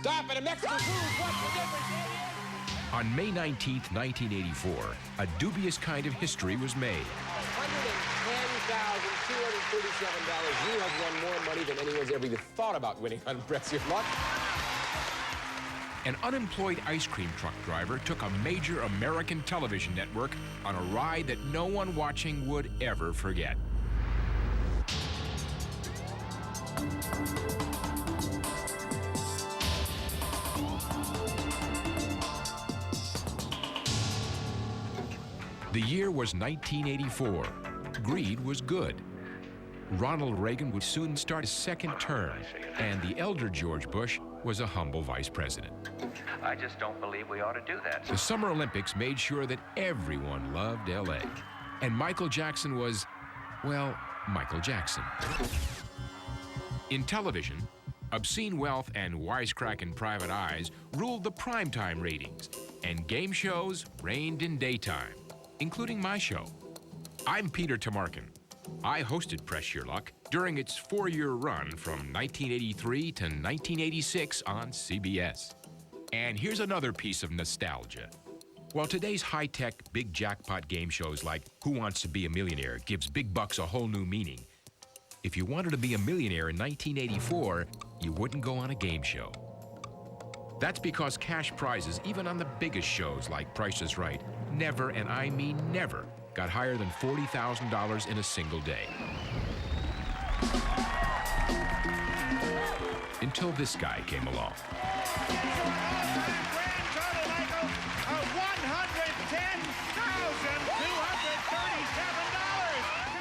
Stop at a Mexican food. What's the difference, idiot? On May 19th, 1984, a dubious kind of history was made. $110,237. You have won more money than anyone's ever even thought about winning on Press Your Luck. An unemployed ice cream truck driver took a major American television network on a ride that no one watching would ever forget. The year was 1984. Greed was good. Ronald Reagan would soon start his second term, and the elder George Bush was a humble vice president. I just don't believe we ought to do that. The Summer Olympics made sure that everyone loved L.A. And Michael Jackson was, well, Michael Jackson. In television, obscene wealth and wisecracking private eyes ruled the primetime ratings, and game shows reigned in daytime, including my show. I'm Peter Tamarkin. I hosted Press Your Luck during its 4-year run from 1983 to 1986 on CBS. And here's another piece of nostalgia. While today's high-tech, big jackpot game shows like Who Wants to Be a Millionaire gives big bucks a whole new meaning, if you wanted to be a millionaire in 1984, you wouldn't go on a game show. That's because cash prizes, even on the biggest shows like Price is Right, never, and I mean never, got higher than $40,000 in a single day. Until this guy came along.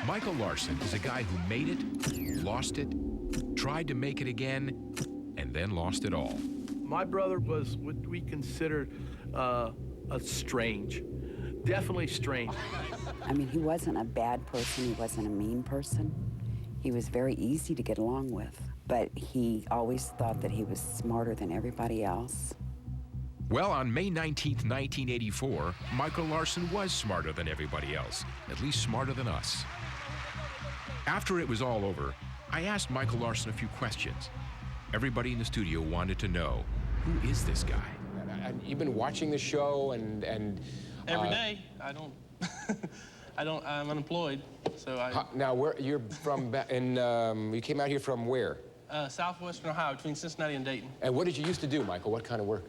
Michael Larsen is a guy who made it, lost it, tried to make it again, and then lost it all. My brother was what we considered a strange, definitely strange. I mean, he wasn't a bad person, he wasn't a mean person. He was very easy to get along with, but he always thought that he was smarter than everybody else. Well, on May 19th, 1984, Michael Larsen was smarter than everybody else, at least smarter than us. After it was all over, I asked Michael Larsen a few questions. Everybody in the studio wanted to know, who is this guy? You've been watching the show and every day. I don't, I'm unemployed, so I... Now, where you're from, you came out here from where? Southwestern Ohio, between Cincinnati and Dayton. And what did you used to do, Michael? What kind of work?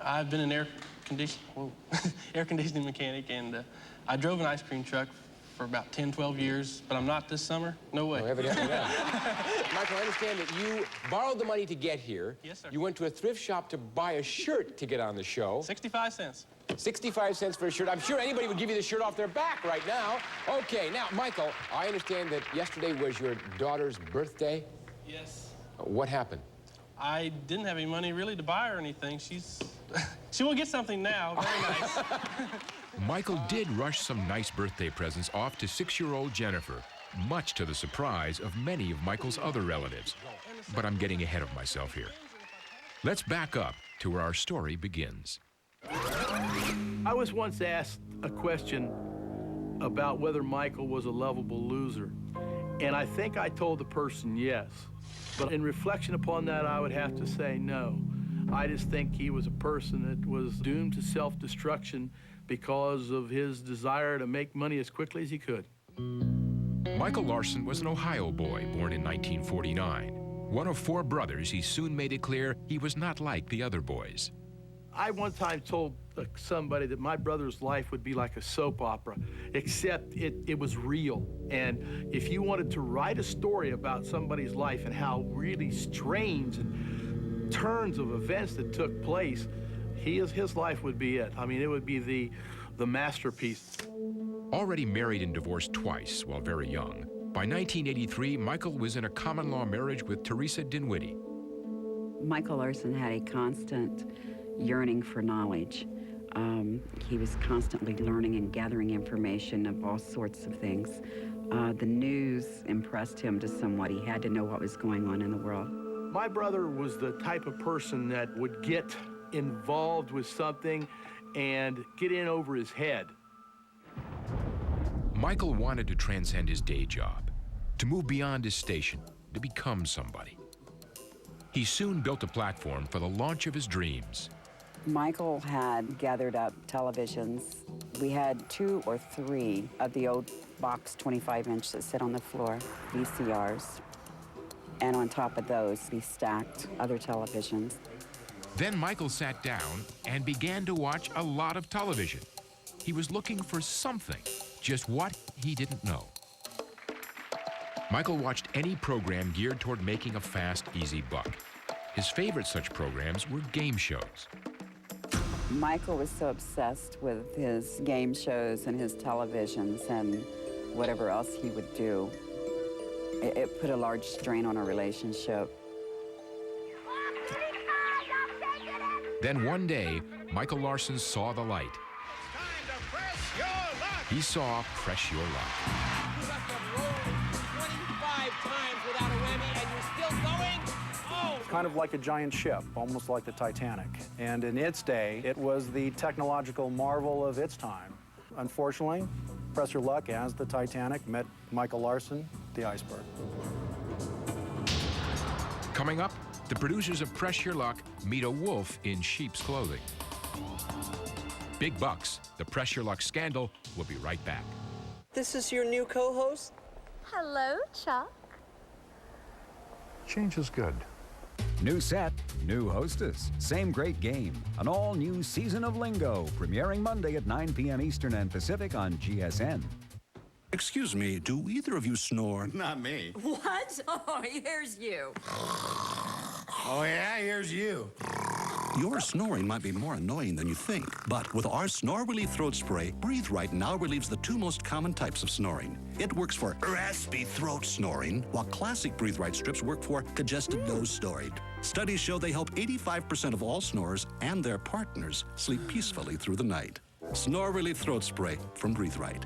I've been an air conditioning mechanic, and I drove an ice cream truck for about 10, 12 years, but I'm not this summer. No way. Oh, evidently not. Michael, I understand that you borrowed the money to get here. Yes, sir. You went to a thrift shop to buy a shirt to get on the show. 65 cents. 65 cents for a shirt. I'm sure anybody would give you the shirt off their back right now. Okay, now, Michael, I understand that yesterday was your daughter's birthday. Yes. What happened? I didn't have any money really to buy her anything. She will get something now. Very nice. Michael did rush some nice birthday presents off to 6-year-old Jennifer, much to the surprise of many of Michael's other relatives. But I'm getting ahead of myself here. Let's back up to where our story begins. I was once asked a question about whether Michael was a lovable loser, and I think I told the person yes. But in reflection upon that, I would have to say no. I just think he was a person that was doomed to self-destruction because of his desire to make money as quickly as he could. Michael Larsen was an Ohio boy born in 1949. One of 4 brothers, he soon made it clear he was not like the other boys. I one time told somebody that my brother's life would be like a soap opera, except it was real. And if you wanted to write a story about somebody's life and how really strange and turns of events that took place, his life would be it. I mean, it would be the masterpiece. Already married and divorced twice while very young, by 1983, Michael was in a common-law marriage with Teresa Dinwiddie. Michael Larsen had a constant yearning for knowledge. He was constantly learning and gathering information of all sorts of things. The news impressed him to somewhat. He had to know what was going on in the world. My brother was the type of person that would get involved with something and get in over his head. Michael wanted to transcend his day job, to move beyond his station, to become somebody. He soon built a platform for the launch of his dreams. Michael had gathered up televisions. We had 2 or 3 of the old box 25-inch that sit on the floor, VCRs. And on top of those, we stacked other televisions. Then Michael sat down and began to watch a lot of television. He was looking for something, just what he didn't know. Michael watched any program geared toward making a fast, easy buck. His favorite such programs were game shows. Michael was so obsessed with his game shows and his televisions and whatever else he would do. It put a large strain on our relationship. Then one day, Michael Larsen saw the light. It's time to press your luck. He saw Press Your Luck. You must have rolled 25 times without a whammy, and you're still going? Oh! Kind of like a giant ship, almost like the Titanic. And in its day, it was the technological marvel of its time. Unfortunately, Press Your Luck, as the Titanic, met Michael Larsen, the iceberg. Coming up, the producers of Press Your Luck meet a wolf in sheep's clothing. Big Bucks, the Press Your Luck scandal, will be right back. This is your new co-host? Hello, Chuck. Change is good. New set, new hostess, same great game. An all-new season of Lingo, premiering Monday at 9 p.m. Eastern and Pacific on GSN. Excuse me, do either of you snore? Not me. What? Oh, here's you. Oh, yeah, here's you. Your snoring might be more annoying than you think, but with our Snore Relief Throat Spray, Breathe Right now relieves the 2 most common types of snoring. It works for raspy throat snoring, while classic Breathe Right strips work for congested nose snoring. Studies show they help 85% of all snorers and their partners sleep peacefully through the night. Snore Relief Throat Spray from Breathe Right.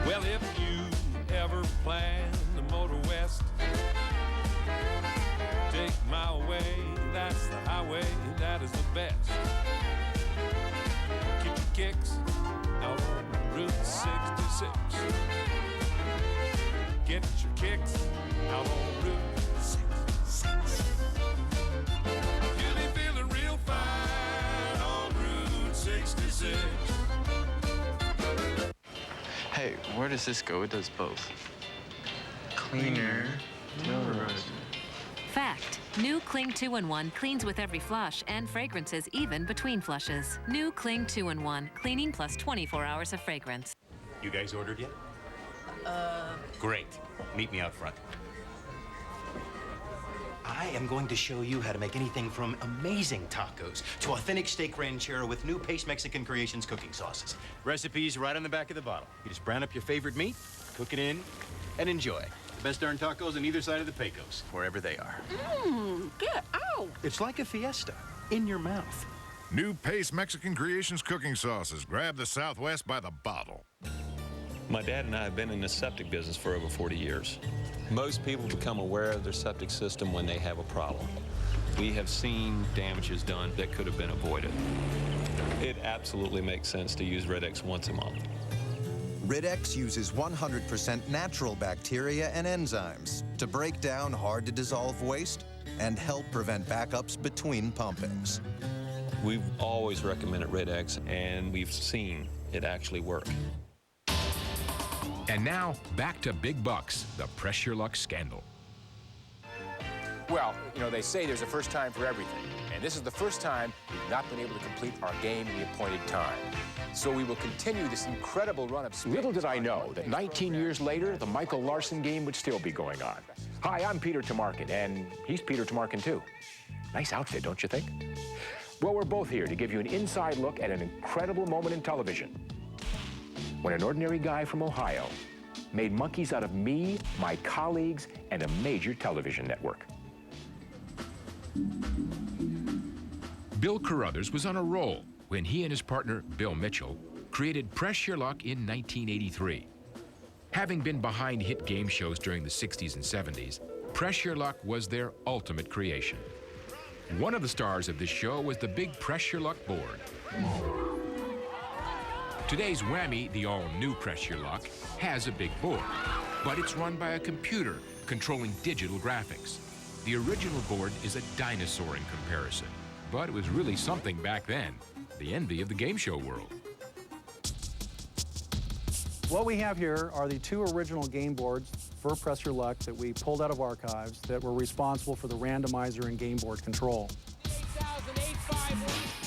Well, if you ever plan to motor west, take my way, that's the highway, that is the best. Keep your kicks out on Route 66. Get your kicks out on Route 66. You'll be feeling real fine on Route 66. Hey, where does this go? It does both. Cleaner, deodorizer. Fact. New Cling 2-in-1 cleans with every flush and fragrances even between flushes. New Cling 2-in-1. Cleaning plus 24 hours of fragrance. You guys ordered yet? Great. Meet me out front. I am going to show you how to make anything from amazing tacos to authentic steak ranchero with new Pace Mexican Creations cooking sauces. Recipes right on the back of the bottle. You just brown up your favorite meat, cook it in, and enjoy. The best darn tacos on either side of the Pecos, wherever they are. Get out! It's like a fiesta in your mouth. New Pace Mexican Creations cooking sauces. Grab the Southwest by the bottle. My dad and I have been in the septic business for over 40 years. Most people become aware of their septic system when they have a problem. We have seen damages done that could have been avoided. It absolutely makes sense to use Rid-X once a month. Rid-X uses 100% natural bacteria and enzymes to break down hard-to-dissolve waste and help prevent backups between pumpings. We've always recommended Rid-X, and we've seen it actually work. And now, back to Big Bucks, the Press Your Luck scandal. Well, you know, they say there's a first time for everything. And this is the first time we've not been able to complete our game in the appointed time. So we will continue this incredible run of spins. Little did I know that 19 years later, the Michael Larsen game would still be going on. Hi, I'm Peter Tomarken, and he's Peter Tomarken, too. Nice outfit, don't you think? Well, we're both here to give you an inside look at an incredible moment in television. When an ordinary guy from Ohio made monkeys out of me, my colleagues, and a major television network. Bill Carruthers was on a roll when he and his partner, Bill Mitchell, created Press Your Luck in 1983. Having been behind hit game shows during the 60s and 70s, Press Your Luck was their ultimate creation. One of the stars of this show was the big Press Your Luck board. Today's Whammy, the all-new Press Your Luck, has a big board, but it's run by a computer controlling digital graphics. The original board is a dinosaur in comparison, but it was really something back then, the envy of the game show world. What we have here are the 2 original game boards for Press Your Luck that we pulled out of archives that were responsible for the randomizer and game board control.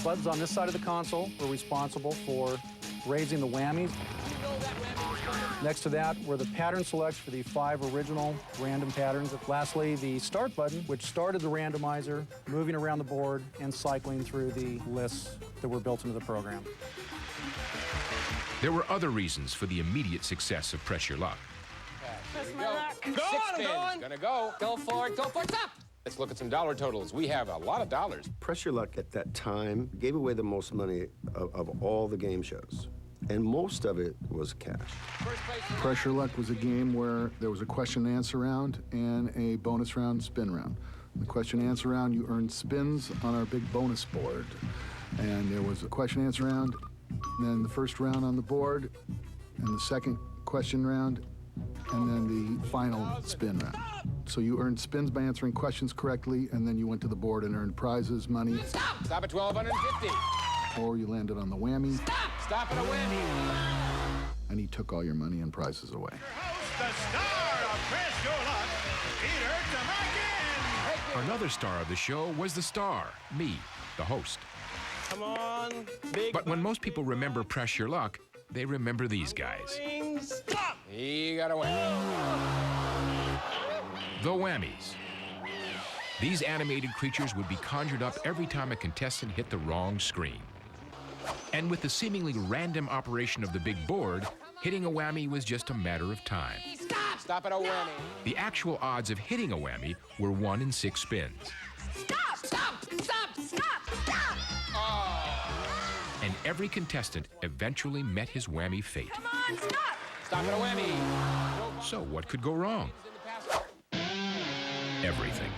Buttons on this side of the console were responsible for raising the whammies. Next to that were the pattern selects for the 5 original random patterns. Lastly, the start button, which started the randomizer, moving around the board and cycling through the lists that were built into the program. There were other reasons for the immediate success of Press Your Luck. Press my luck. Go on, going. Gonna go. Go for it, stop! Let's look at some dollar totals. We have a lot of dollars. Press Your Luck at that time gave away the most money of all the game shows, and most of it was cash. Press Your Luck was a game where there was a question and answer round and a bonus round spin round. In the question and answer round, you earned spins on our big bonus board. And there was a question and answer round, and then the first round on the board, and the second question round, and then the final spin round. So you earned spins by answering questions correctly, and then you went to the board and earned prizes, money. Stop at 1,250. Or you landed on the whammy. Stop at a whammy. And he took all your money and prizes away. The star of Press Your Luck, Peter Tomarken. Another star of the show was the star, me, the host. Come on, big. But when most people remember Press Your Luck, they remember these guys. Stop! He got away. The Whammies. These animated creatures would be conjured up every time a contestant hit the wrong screen. And with the seemingly random operation of the big board, hitting a whammy was just a matter of time. Stop at a whammy. The actual odds of hitting a whammy were 1 in 6 spins. Stop! And every contestant eventually met his whammy fate. Come on, stop! Stop at a whammy. So what could go wrong? Everything.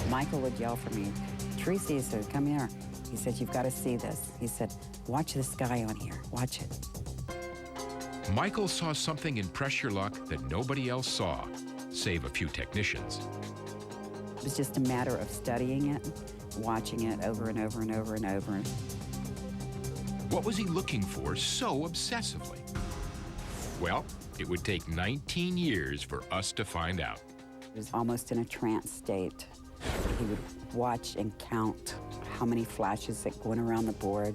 Michael would yell for me, Tracy, he said, come here. He said, you've got to see this. He said, watch the sky on here. Watch it. Michael saw something in Press Your Luck that nobody else saw, save a few technicians. It was just a matter of studying it, watching it over and over and over and over. What was he looking for so obsessively? Well, it would take 19 years for us to find out. He was almost in a trance state. He would watch and count how many flashes that went around the board.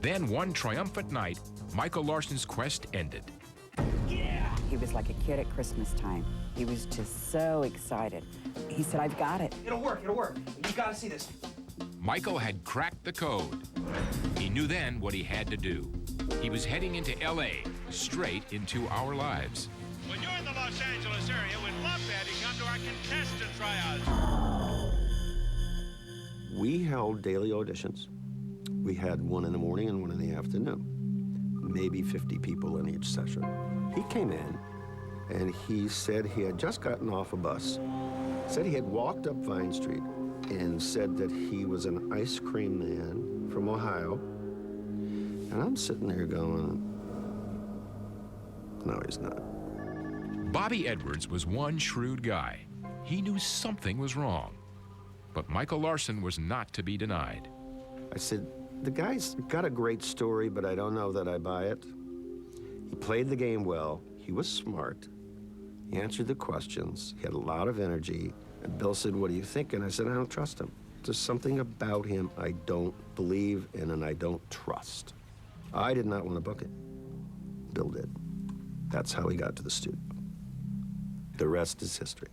Then one triumphant night, Michael Larsen's quest ended. Yeah! He was like a kid at Christmas time. He was just so excited. He said, I've got it. It'll work. You gotta see this. Michael had cracked the code. He knew then what he had to do. He was heading into L.A., straight into our lives. When you're in the Los Angeles area, we'd love to have you come to our contestant tryouts. We held daily auditions. We had one in the morning and one in the afternoon. Maybe 50 people in each session. He came in and he said he had just gotten off a bus, said he had walked up Vine Street and said that he was an ice cream man from Ohio. And I'm sitting there going, no, he's not. Bobby Edwards was one shrewd guy. He knew something was wrong. But Michael Larsen was not to be denied. I said, the guy's got a great story, but I don't know that I buy it. He played the game well. He was smart. He answered the questions. He had a lot of energy. And Bill said, what do you think? And I said, I don't trust him. There's something about him I don't believe in and I don't trust. I did not want to book it. Bill did. That's how he got to the studio. The rest is history.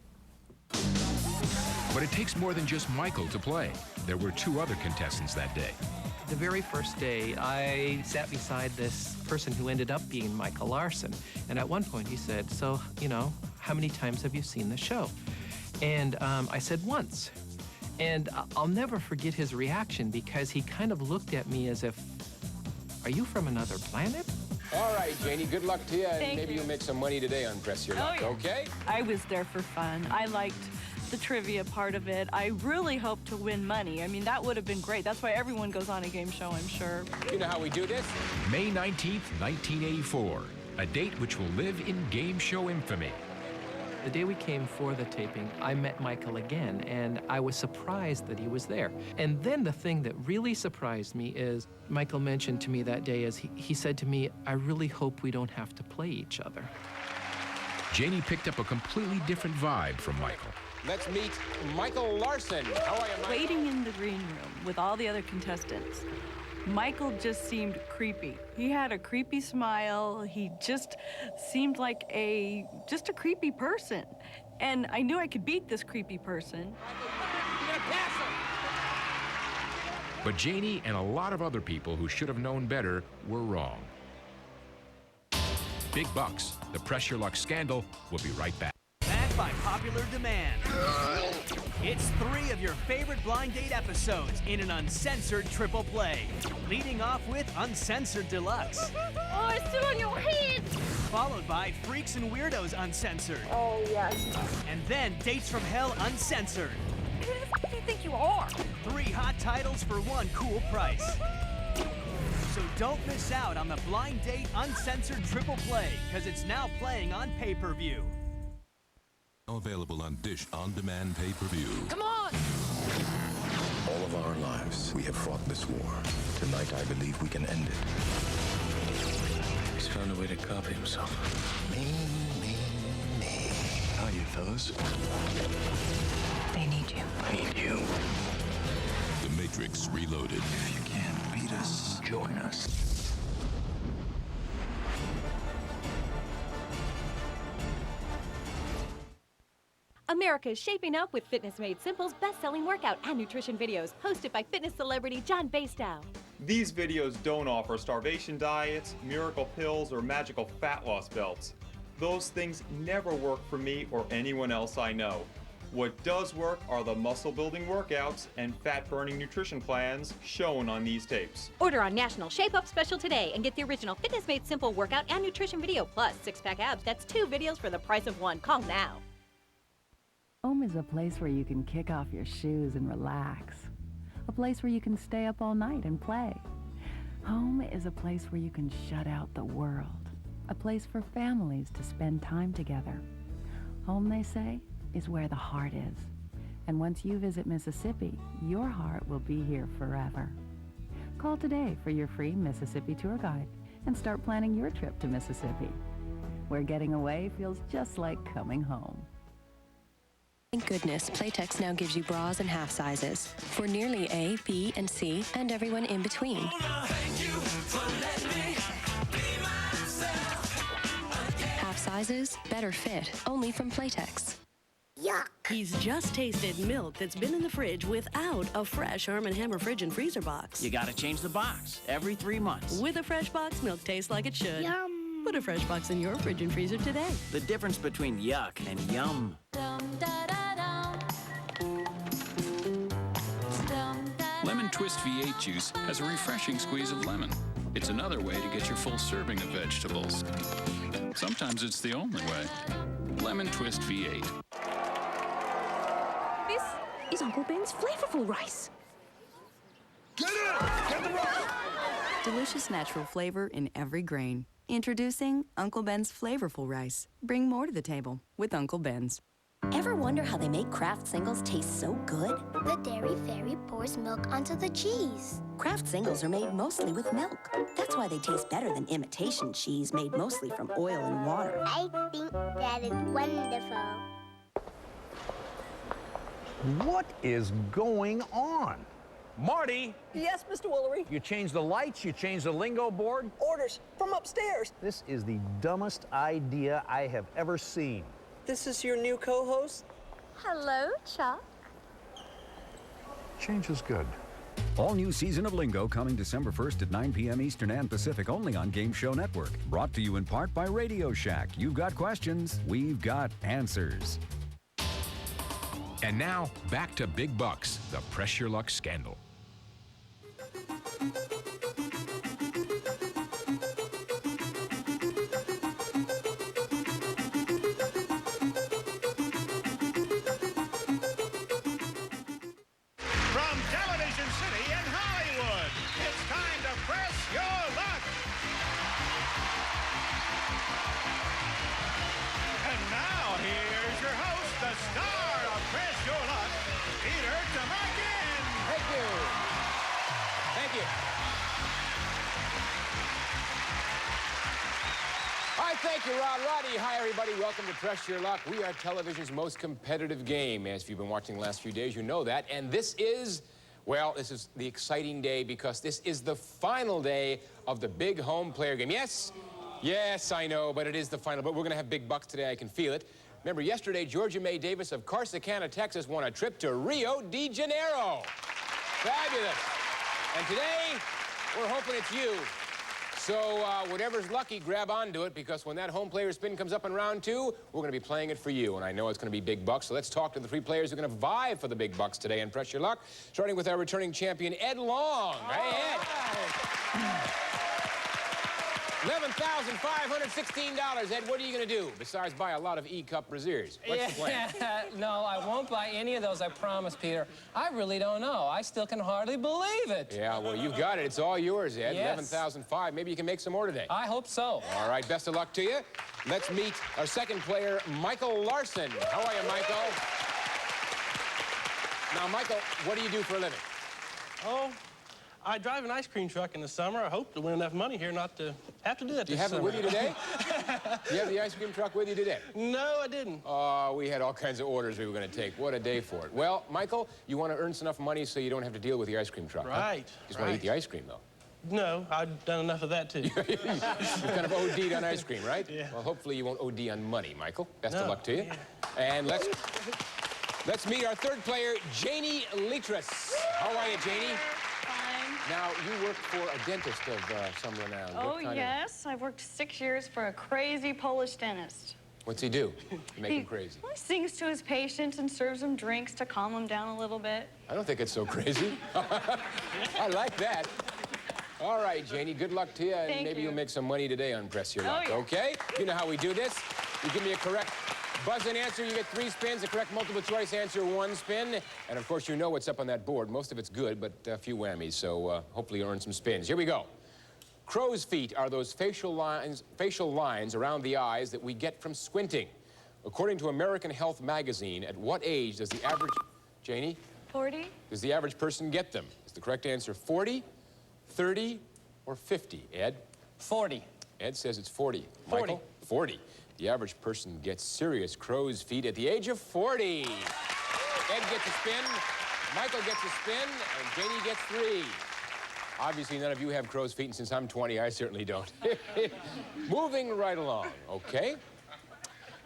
But it takes more than just Michael to play. There were 2 other contestants that day. The very first day, I sat beside this person who ended up being Michael Larsen. And at one point he said, so, how many times have you seen the show? And I said, once. And I'll never forget his reaction because he kind of looked at me as if, are you from another planet? All right, Janie, good luck to you, and Thank maybe you. you'll make some money today on Press Your Luck, yeah. okay? I was there for fun. I liked the trivia part of it. I really hope to win money. I mean, that would have been great. That's why everyone goes on a game show, I'm sure. You know how we do this? May 19th, 1984, a date which will live in game show infamy. The day we came for the taping, I met Michael again, and I was surprised that he was there. And then the thing that really surprised me is Michael mentioned to me that day as he said to me, I really hope we don't have to play each other. Janie picked up a completely different vibe from Michael. Let's meet Michael Larsen. How are you, Michael? Waiting in the green room with all the other contestants, Michael just seemed creepy. He had a creepy smile. He just seemed like just a creepy person. And I knew I could beat this creepy person. But Janie and a lot of other people who should have known better were wrong. Big Bucks, the Press Your Luck scandal, will be right back. Back by popular demand. It's 3 of your favorite blind date episodes in an uncensored triple play. Leading off with Uncensored Deluxe. Oh, it's still on your head. Followed by Freaks and Weirdos Uncensored. Oh, yes. And then Dates from Hell Uncensored. Who the f do you think you are? 3 hot titles for 1 cool price. So don't miss out on the Blind Date Uncensored Triple Play, because it's now playing on pay-per-view. Available on Dish On Demand pay-per-view. Come on! All of our lives, we have fought this war. Tonight, I believe we can end it. He's found a way to copy himself. Me. How are you, fellas? They need you. I need you. The Matrix Reloaded. If you can't beat us, join us. America is shaping up with Fitness Made Simple's best-selling workout and nutrition videos, hosted by fitness celebrity John Bastow. These videos don't offer starvation diets, miracle pills, or magical fat loss belts. Those things never work for me or anyone else I know. What does work are the muscle-building workouts and fat-burning nutrition plans shown on these tapes. Order on National Shape Up Special today and get the original Fitness Made Simple workout and nutrition video, plus 6-pack abs. That's 2 videos for the price of 1. Call now. Home is a place where you can kick off your shoes and relax. A place where you can stay up all night and play. Home is a place where you can shut out the world. A place for families to spend time together. Home, they say, is where the heart is. And once you visit Mississippi, your heart will be here forever. Call today for your free Mississippi tour guide and start planning your trip to Mississippi, where getting away feels just like coming home. Thank goodness, Playtex now gives you bras in half sizes for nearly A, B, and C, and everyone in between. Half sizes, better fit, only from Playtex. Yuck! He's just tasted milk that's been in the fridge without a fresh Arm & Hammer fridge and freezer box. You gotta change the box every 3 months. With a fresh box, milk tastes like it should. Yum! Put a fresh box in your fridge and freezer today. The difference between yuck and yum. Lemon Twist V8 juice has a refreshing squeeze of lemon. It's another way to get your full serving of vegetables. Sometimes it's the only way. Lemon Twist V8. This is Uncle Ben's flavorful rice. Get it! Get the rice! Delicious natural flavor in every grain. Introducing Uncle Ben's flavorful rice. Bring more to the table with Uncle Ben's. Ever wonder how they make Kraft Singles taste so good? The Dairy Fairy pours milk onto the cheese. Kraft Singles are made mostly with milk. That's why they taste better than imitation cheese made mostly from oil and water. I think that is wonderful. What is going on? Marty! Yes, Mr. Woolery? You changed the lights, you changed the lingo board. Orders from upstairs. This is the dumbest idea I have ever seen. This is your new co-host? Hello, Chuck. Change is good. All new season of Lingo coming December 1st at 9 p.m. Eastern and Pacific only on Game Show Network. Brought to you in part by Radio Shack. You've got questions, we've got answers. And now, back to Big Bucks, the Press Your Luck scandal. From Television City in Hollywood, it's time to press your luck. And now, here's your host, the star of Press Your Luck, Peter Tomarkin. Thank you. Thank you. Hi, thank you, Rod. Roddy. Hi, everybody. Welcome to Press Your Luck. We are television's most competitive game. As if you've been watching the last few days, you know that. And this is, well, this is the exciting day because this is the final day of the big home player game. Yes? Yes, I know, but it is the final. But we're going to have big bucks today. I can feel it. Remember, yesterday, Georgia May Davis of Corsicana, Texas, won a trip to Rio de Janeiro. Fabulous. And today, we're hoping it's you. So whatever's lucky, grab onto it, because when that home player spin comes up in round 2, we're going to be playing it for you. And I know it's going to be big bucks. So let's talk to the 3 players who are going to vie for the big bucks today and Press Your Luck, starting with our returning champion, Ed Long. Hey, Ed. $11,516. Ed, what are you going to do besides buy a lot of E-Cup brassieres? What's the plan? No, I won't buy any of those, I promise, Peter. I really don't know. I still can hardly believe it. Yeah, well, you've got it. It's all yours, Ed. Yes. $11,500. Maybe you can make some more today. I hope so. All right, best of luck to you. Let's meet our second player, Michael Larsen. How are you, Michael? Now, Michael, what do you do for a living? Oh, I drive an ice cream truck in the summer. I hope to win enough money here not to have to do that Do you this have it summer. with you today? Do you have the ice cream truck with you today? No, I didn't. Oh, we had all kinds of orders we were going to take. What a day for it. Well, Michael, you want to earn enough money so you don't have to deal with the ice cream truck, Right, huh? Just want to eat the ice cream, though. No, I've done enough of that, too. You kind of OD'd on ice cream, right? Yeah. Well, hopefully you won't OD on money, Michael. Best of No, luck to you. yeah. And let's meet our third player, Janie Litras. How are you, Janie? Fine. Now, you work for a dentist of some renown. Oh, What kind yes. I've worked 6 years for a crazy Polish dentist. What's he do to make him crazy? Well, he sings to his patients and serves them drinks to calm them down a little bit. I don't think it's so crazy. I like that. All right, Janie, good luck to you, and Thank maybe you. you'll make some money today on Press Your Oh, Luck, yeah. okay? You know how we do this. You give me a correct buzz-in answer, you get 3 spins. A correct multiple-choice answer, 1 spin. And, of course, you know what's up on that board. Most of it's good, but a few whammies, so hopefully you'll earn some spins. Here we go. Crow's feet are those facial lines around the eyes that we get from squinting. According to American Health magazine, at what age does the average... Janie? 40? Does the average person get them? Is the correct answer 40, 30, or 50? Ed? 40. Ed says it's 40. 40. Michael? 40. The average person gets serious crow's feet at the age of 40. Ed gets a spin, Michael gets a spin, and Janie gets 3. Obviously, none of you have crow's feet, and since I'm 20, I certainly don't. Moving right along, okay?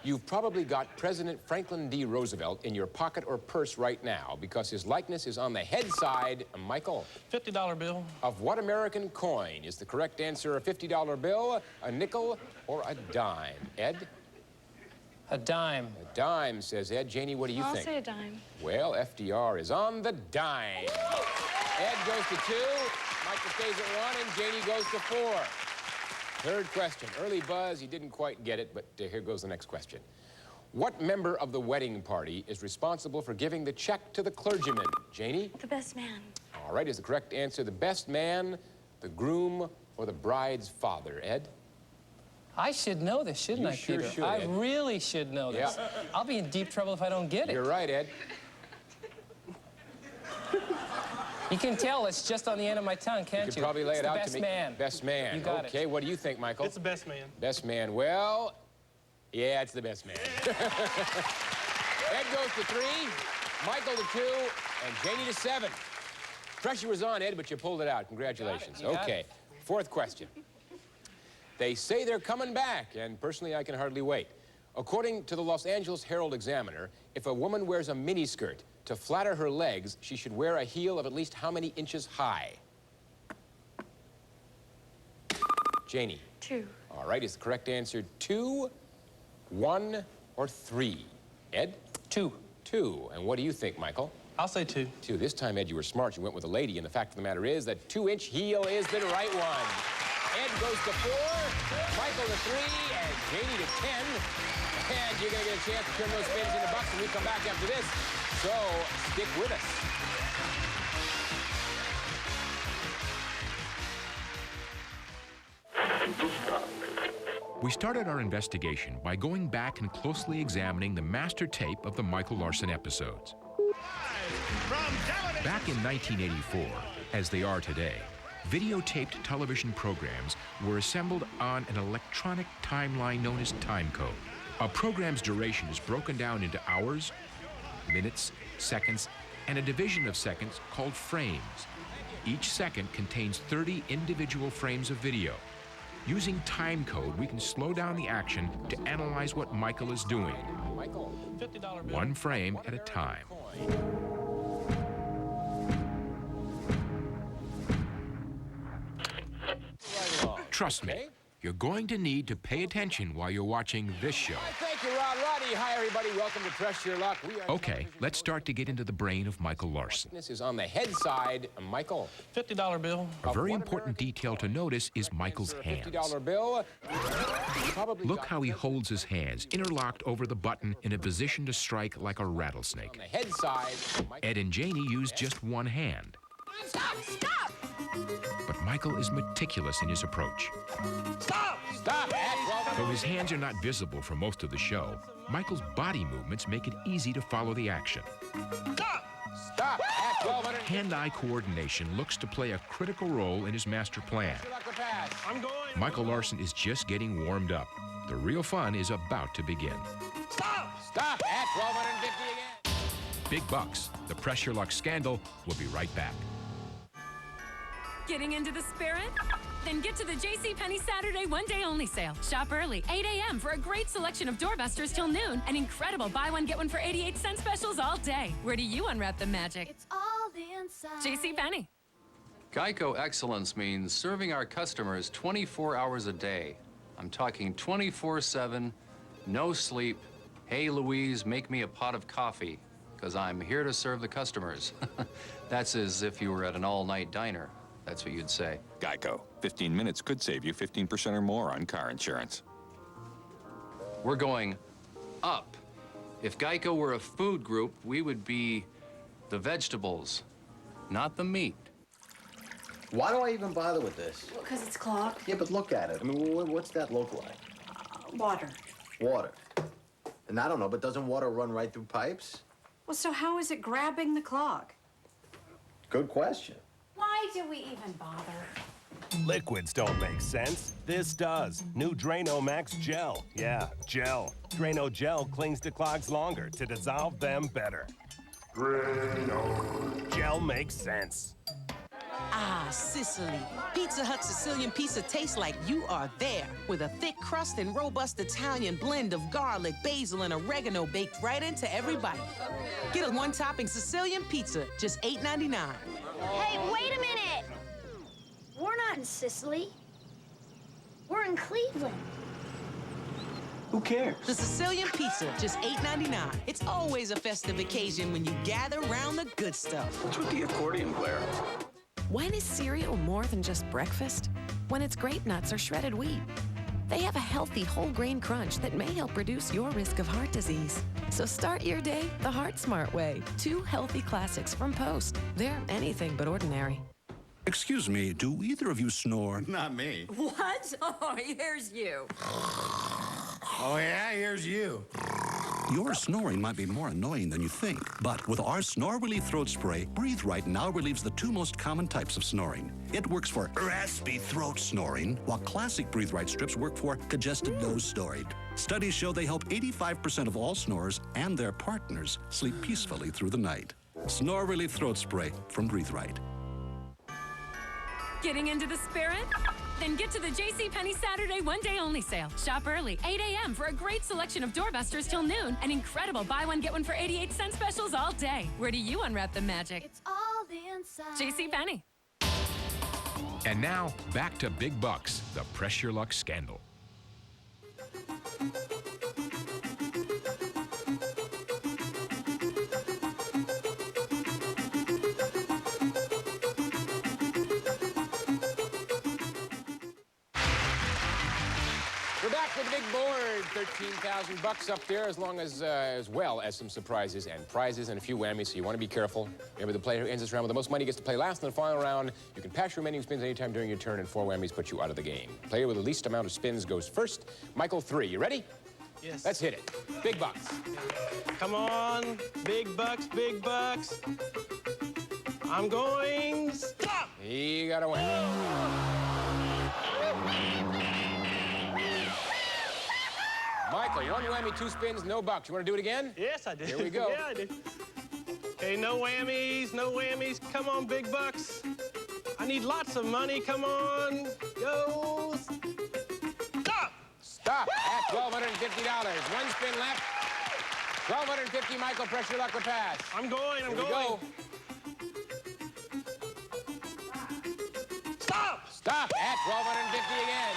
You've probably got President Franklin D. Roosevelt in your pocket or purse right now because his likeness is on the head side. Michael? $50 bill. Of what American coin is the correct answer a $50 bill, a nickel, or a dime? Ed? A dime. A dime, says Ed. Janie, what do you I'll think? say a dime. Well, FDR is on the dime. Ed goes to 2, Michael stays at 1, and Janie goes to 4. Third question. Early buzz, he didn't quite get it, but here goes the next question. What member of the wedding party is responsible for giving the check to the clergyman? Janie? The best man. All right, is the correct answer the best man, the groom, or the bride's father? Ed? I should know this, shouldn't I, sure Peter? should, I Ed. really should know this. Yeah. I'll be in deep trouble if I don't get it. You're right, Ed. You can tell it's just on the end of my tongue, can't you? You could probably lay It's it out the best to me. man. Best man. You got it. Okay, what do you think, Michael? It's the best man. Best man. Well, yeah, it's the best man. Ed goes to 3, Michael to 2, and Janie to 7. Pressure was on, Ed, but you pulled it out. Congratulations. You got it. Okay, 4th question. They say they're coming back, and personally, I can hardly wait. According to the Los Angeles Herald-Examiner, if a woman wears a miniskirt to flatter her legs, she should wear a heel of at least how many inches high? Janie? 2. All right, is the correct answer 2, 1, or 3? Ed? 2. 2. And what do you think, Michael? I'll say 2. 2. This time, Ed, you were smart. You went with a lady, and the fact of the matter is that 2-inch heel is the right one. Ed goes to 4, Michael to 3, and Janie to 10. And you're going to get a chance to turn those spins into bucks when we come back after this. So stick with us. We started our investigation by going back and closely examining the master tape of the Michael Larsen episodes. Back in 1984, as they are today, videotaped television programs were assembled on an electronic timeline known as timecode. A program's duration is broken down into hours, minutes, seconds, and a division of seconds called frames. Each second contains 30 individual frames of video. Using timecode, we can slow down the action to analyze what Michael is doing, one frame at a time. Trust me, you're going to need to pay attention while you're watching this show. Thank you, Rod Roddy. Hi, everybody. Welcome to Press Your Luck. Okay, let's start to get into the brain of Michael Larsen. This is on the head side. Michael. $50 bill. A very important detail to notice is Michael's hands. $50 bill. Look how he holds his hands, interlocked over the button in a position to strike like a rattlesnake. On the head side. Ed and Janie use just one hand. Stop! Stop! But Michael is meticulous in his approach. Stop! Stop! Though his hands are not visible for most of the show, Michael's body movements make it easy to follow the action. Stop! Stop! At 1200. Hand-eye coordination looks to play a critical role in his master plan. I'm going. Michael Larsen is just getting warmed up. The real fun is about to begin. Stop! Stop! At 1250 again. Big Bucks, the Press Your Luck scandal. Will be right back. Getting into the spirit? Then get to the JCPenney Saturday one-day-only sale. Shop early, 8 a.m. for a great selection of doorbusters till noon and incredible buy-one-get-one for 88-cent specials all day. Where do you unwrap the magic? It's all the inside. JCPenney. Geico Excellence means serving our customers 24 hours a day. I'm talking 24/7, no sleep. Hey, Louise, make me a pot of coffee, because I'm here to serve the customers. That's as if you were at an all-night diner. That's what you'd say. Geico. 15 minutes could save you 15% or more on car insurance. We're going up. If Geico were a food group, we would be the vegetables, not the meat. Why do I even bother with this? Because it's clogged. Yeah, but look at it. I mean, what's that look like? Water. Water. And I don't know, but doesn't water run right through pipes? Well, so how is it grabbing the clog? Good question. Why do we even bother? Liquids don't make sense. This does. New Drano Max Gel. Yeah, gel. Drano Gel clings to clogs longer to dissolve them better. Drano. Gel makes sense. Ah, Sicily. Pizza Hut Sicilian pizza tastes like you are there, with a thick crust and robust Italian blend of garlic, basil, and oregano baked right into every bite. Get a one-topping Sicilian pizza, just $8.99. Hey, wait a minute! We're not in Sicily. We're in Cleveland. Who cares? The Sicilian pizza, just $8.99. It's always a festive occasion when you gather around the good stuff. What's with the accordion player? When is cereal more than just breakfast? When it's grape nuts or shredded wheat. They have a healthy whole grain crunch that may help reduce your risk of heart disease. So start your day the Heart Smart way. 2 healthy classics from Post. They're anything but ordinary. Excuse me, do either of you snore? Not me. What? Oh, here's you. Oh, yeah, here's you. Your snoring might be more annoying than you think, but with our Snore Relief Throat Spray, Breathe Right now relieves the 2 most common types of snoring. It works for raspy throat snoring, while classic Breathe Right strips work for congested nose snoring. Studies show they help 85% of all snorers and their partners sleep peacefully through the night. Snore Relief Throat Spray from Breathe Right. Getting into the spirit? Then get to the JCPenney Saturday one-day-only sale. Shop early, 8 a.m. for a great selection of doorbusters till noon and incredible buy-one-get-one for 88-cent specials all day. Where do you unwrap the magic? It's all the inside. JCPenney. And now, back to Big Bucks, the Press Your Luck scandal. the big board. 13,000 bucks up there, as well as some surprises and prizes and a few whammies, so you want to be careful. Remember, the player who ends this round with the most money gets to play last in the final round. You can pass your remaining spins anytime during your turn, and 4 whammies put you out of the game. Player with the least amount of spins goes first. Michael, 3. You ready? Yes. Let's hit it. Big bucks. Come on, big bucks, big bucks. I'm going stop. He got a win. Michael, you're on the whammy, 2 spins, no bucks. You want to do it again? Yes, I did. Here we go. Yeah, I did. Okay, no whammies, no whammies. Come on, big bucks. I need lots of money. Come on. Go. Stop. Stop at $1,250. 1 spin left. $1,250, Michael. Press your luck or pass. I'm going. Here we go. Stop. Stop at $1,250 again.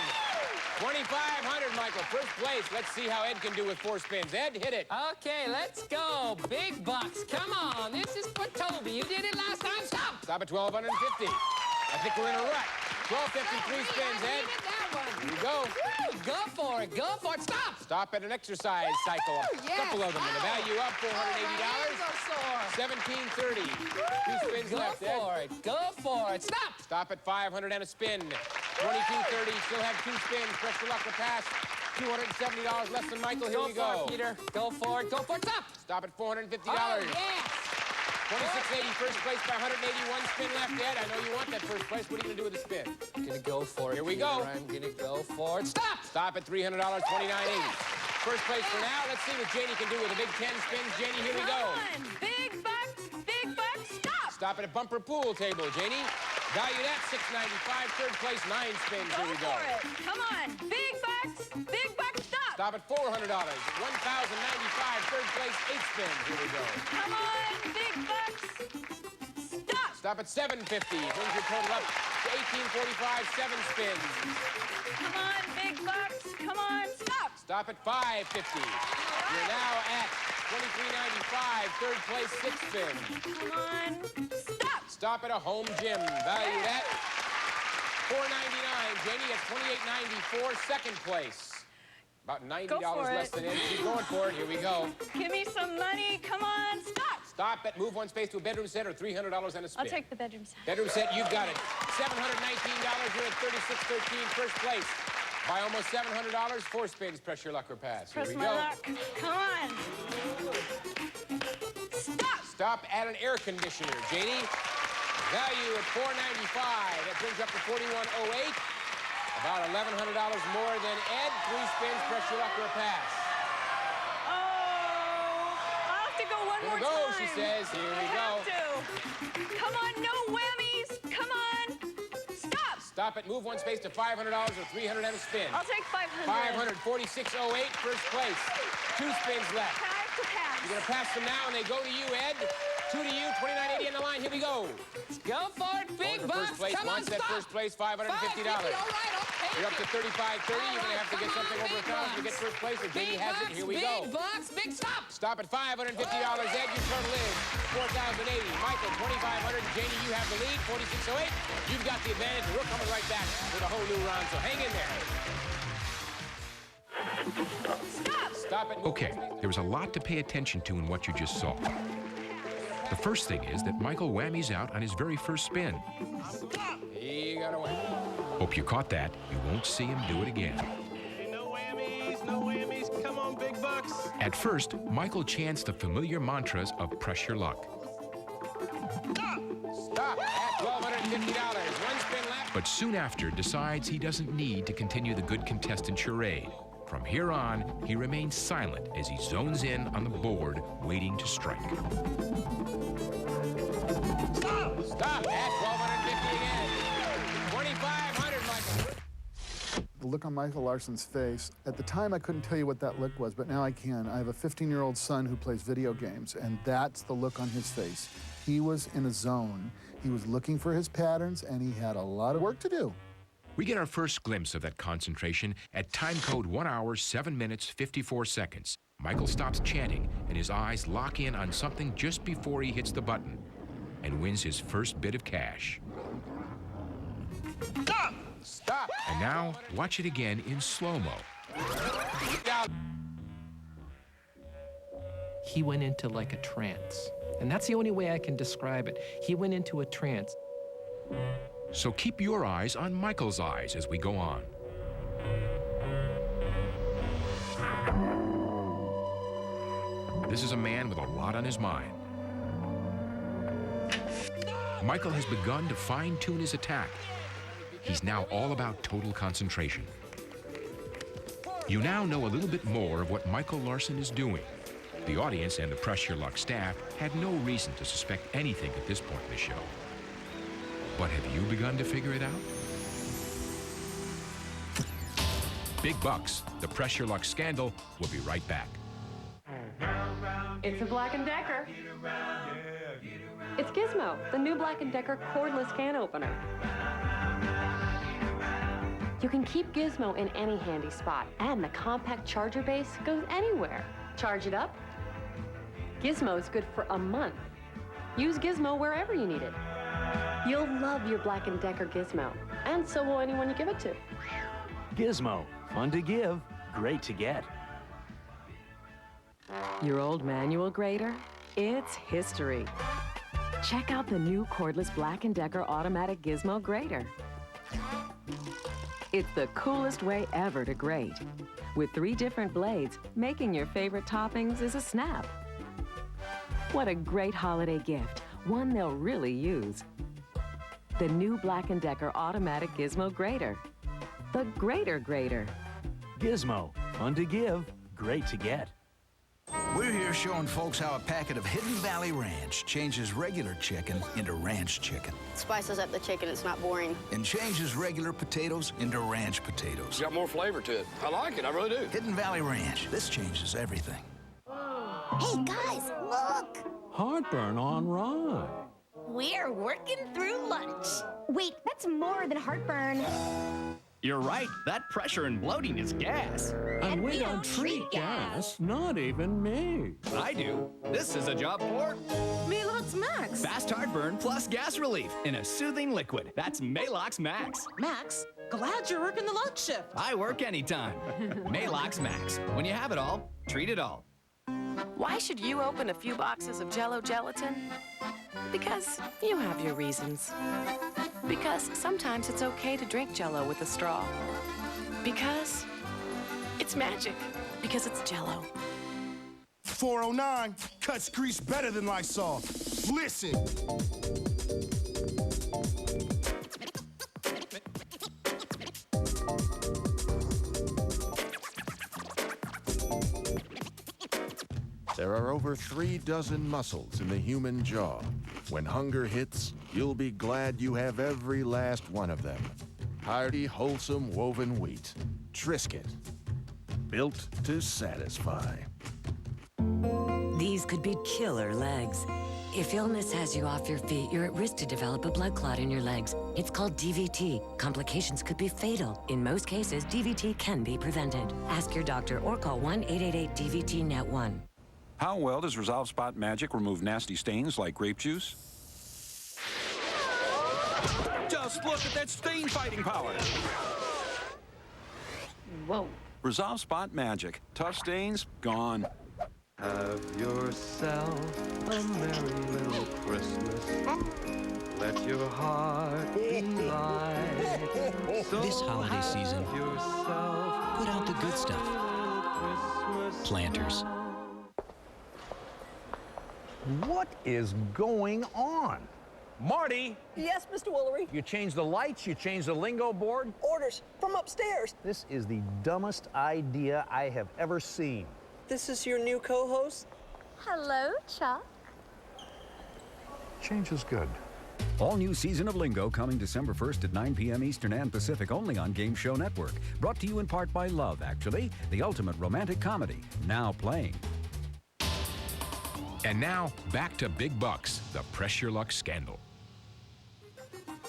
2,500, Michael. First place. Let's see how Ed can do with 4 spins. Ed, hit it. Okay, let's go. Big bucks. Come on. This is for Toby. You did it last time. Stop. Stop at $1,250. I think we're in a rut. 1,253 spins, Ed. Here we go. Woo, go for it. Go for it. Stop. Stop at an exercise cycle. A couple of them. And the value up $480. $1,730. 2 spins left, Ed. Go for it. Go for it. Stop. Stop at $500 and a spin. $2,230. Still have 2 spins. Press your luck to pass. $270 less than Michael. Here we go. Go for it, Peter. Go for it. Go for it. Stop. Stop at $450. Oh, yes. $2,680. First place by 181. Spin left, Ed. I know you want that first place. What are you going to do with the spin? I'm going to go for it, Here we Peter. go. I'm going to go for it. Stop. Stop at $300. $2,980. First place for now. Let's see what Janie can do with a big 10 spins. Janie, here we go. Come on, big bucks, stop. Stop at a bumper pool table, Janie. Valued at $695. Third place, 9 spins. Here we go. For it. Come on, big bucks, stop. Stop at $400. $1,095. Third place, 8 spins. Here we go. Come on, big bucks, stop. Stop at $750. Brings your total up to $1,845. 7 spins. Come on, big bucks, come on, stop. Stop at $550. You're now at $23.95. Third place, 6 spins. Come on, stop. Stop at a home gym. Valued at $499. Janie at $28.94. Second place. About $90 less than Ed. Keep going for it. Here we go. Give me some money. Come on, stop. Stop at move 1 space to a bedroom set or $300 and a spin. I'll take the bedroom set. Bedroom set, you've got it. $719. You're at $36.13. First place. By almost $700. 4 spins. Press your luck or pass. Press Here we my go. luck. Come on. Stop. Stop at an air conditioner, Janie. Value at $495. That brings you up to $41.08. About $1,100 more than Ed. 3 spins. Press your luck or pass. Oh, I'll have to go one more Here we go, time. she says. Here we go. I have to. Come on, no whammies. Come on. Stop. Stop at move 1 space to $500 or $300 and a spin. I'll take 500. 546.08. First place. 2 spins left. I have to pass. You're going to pass them now, and they go to you, Ed. 2 to you, $29.80 on the line. Here we go. Go for it, big bucks. First place, Come on, once at stop. first place, $550. $550, all right, I'll take You're up to $35.30. You're going to have to get something over $1,000 to get first place, or Janie has it. Here we go. Big bucks, big stop. Stop at $550. Ed, your total is $4,080. Michael, $2,500. Janie, you have the lead, $46.08. You've got the advantage, and we're coming right back with a whole new round, so hang in there. Stop it. Okay, there was a lot to pay attention to in what you just saw. The first thing is that Michael whammies out on his very first spin. He got away. Hope you caught that. You won't see him do it again. Hey, no whammies, no whammies. Come on, big bucks. At first, Michael chants the familiar mantras of press your luck. Stop at $1,250. 1 spin left. But soon after decides he doesn't need to continue the good contestant charade. From here on, he remains silent as he zones in on the board, waiting to strike. Stop at $1,250 again. $2,500, Michael. The look on Michael Larsen's face, at the time I couldn't tell you what that look was, but now I can. I have a 15-year-old son who plays video games, and that's the look on his face. He was in a zone. He was looking for his patterns, and he had a lot of work to do. We get our first glimpse of that concentration at time code 1 hour, 7 minutes, 54 seconds. Michael stops chanting, and his eyes lock in on something just before he hits the button and wins his first bit of cash. Stop! Stop! And now, watch it again in slow-mo Now, He went into like a trance. And that's the only way I can describe it. He went into a trance. So keep your eyes on Michael's eyes as we go on. This is a man with a lot on his mind. Michael has begun to fine-tune his attack. He's now all about total concentration. You now know a little bit more of what Michael Larsen is doing. The audience and the Press Your Luck staff had no reason to suspect anything at this point in the show. But have you begun to figure it out? Big Bucks, the Press Your Luck scandal, will be right back. It's a Black & Decker. It's Gizmo, the new Black & Decker cordless can opener. You can keep Gizmo in any handy spot, and the compact charger base goes anywhere. Charge it up. Gizmo's good for a month. Use Gizmo wherever you need it. You'll love your Black & Decker Gizmo, and so will anyone you give it to. Gizmo, fun to give, great to get. Your old manual grader? It's history. Check out the new cordless Black & Decker automatic Gizmo grater. It's the coolest way ever to grate. With 3 different blades, making your favorite toppings is a snap. What a great holiday gift, one they'll really use. The new Black & Decker automatic Gizmo grater. The grater grater. Gizmo, fun to give, great to get. We're here showing folks how a packet of Hidden Valley Ranch changes regular chicken into ranch chicken. Spices up the chicken, it's not boring. And changes regular potatoes into ranch potatoes. It's got more flavor to it. I like it, I really do. Hidden Valley Ranch, this changes everything. Hey, guys, look! Heartburn on rye. We're working through lunch. Wait, that's more than heartburn. You're right. That pressure and bloating is gas. And we don't treat gas. Not even me. I do. This is a job for Maalox Max. fast heartburn plus gas relief in a soothing liquid. That's Maalox Max. Max, glad you're working the lunch shift. I work anytime. Maalox Max. When you have it all, treat it all. Why should you open a few boxes of Jell-O gelatin? Because you have your reasons. Because sometimes it's okay to drink Jell-O with a straw. Because it's magic. Because it's Jell-O. 409 cuts grease better than Lysol. Listen. There are over 3 dozen muscles in the human jaw. When hunger hits, you'll be glad you have every last one of them. Hearty, wholesome woven wheat. Triscuit. Built to satisfy. These could be killer legs. If illness has you off your feet, you're at risk to develop a blood clot in your legs. It's called DVT. Complications could be fatal. In most cases, DVT can be prevented. Ask your doctor or call 1-888-DVT-NET1. How well does Resolve Spot Magic remove nasty stains like grape juice? Just look at that stain fighting power! Whoa. Resolve Spot Magic. Tough stains, gone. Have yourself a merry little Christmas. Let your heart be light. This holiday season, put out the good stuff. Planters. What is going on? Marty! Yes, Mr. Woolery? You changed the lights, you changed the lingo board? Orders from upstairs. This is the dumbest idea I have ever seen. This is your new co-host? Hello, Chuck. Change is good. All new season of Lingo coming December 1st at 9 p.m. Eastern and Pacific only on Game Show Network. Brought to you in part by Love, Actually, the ultimate romantic comedy. Now playing. And now, back to Big Bucks, the Press Your Luck scandal.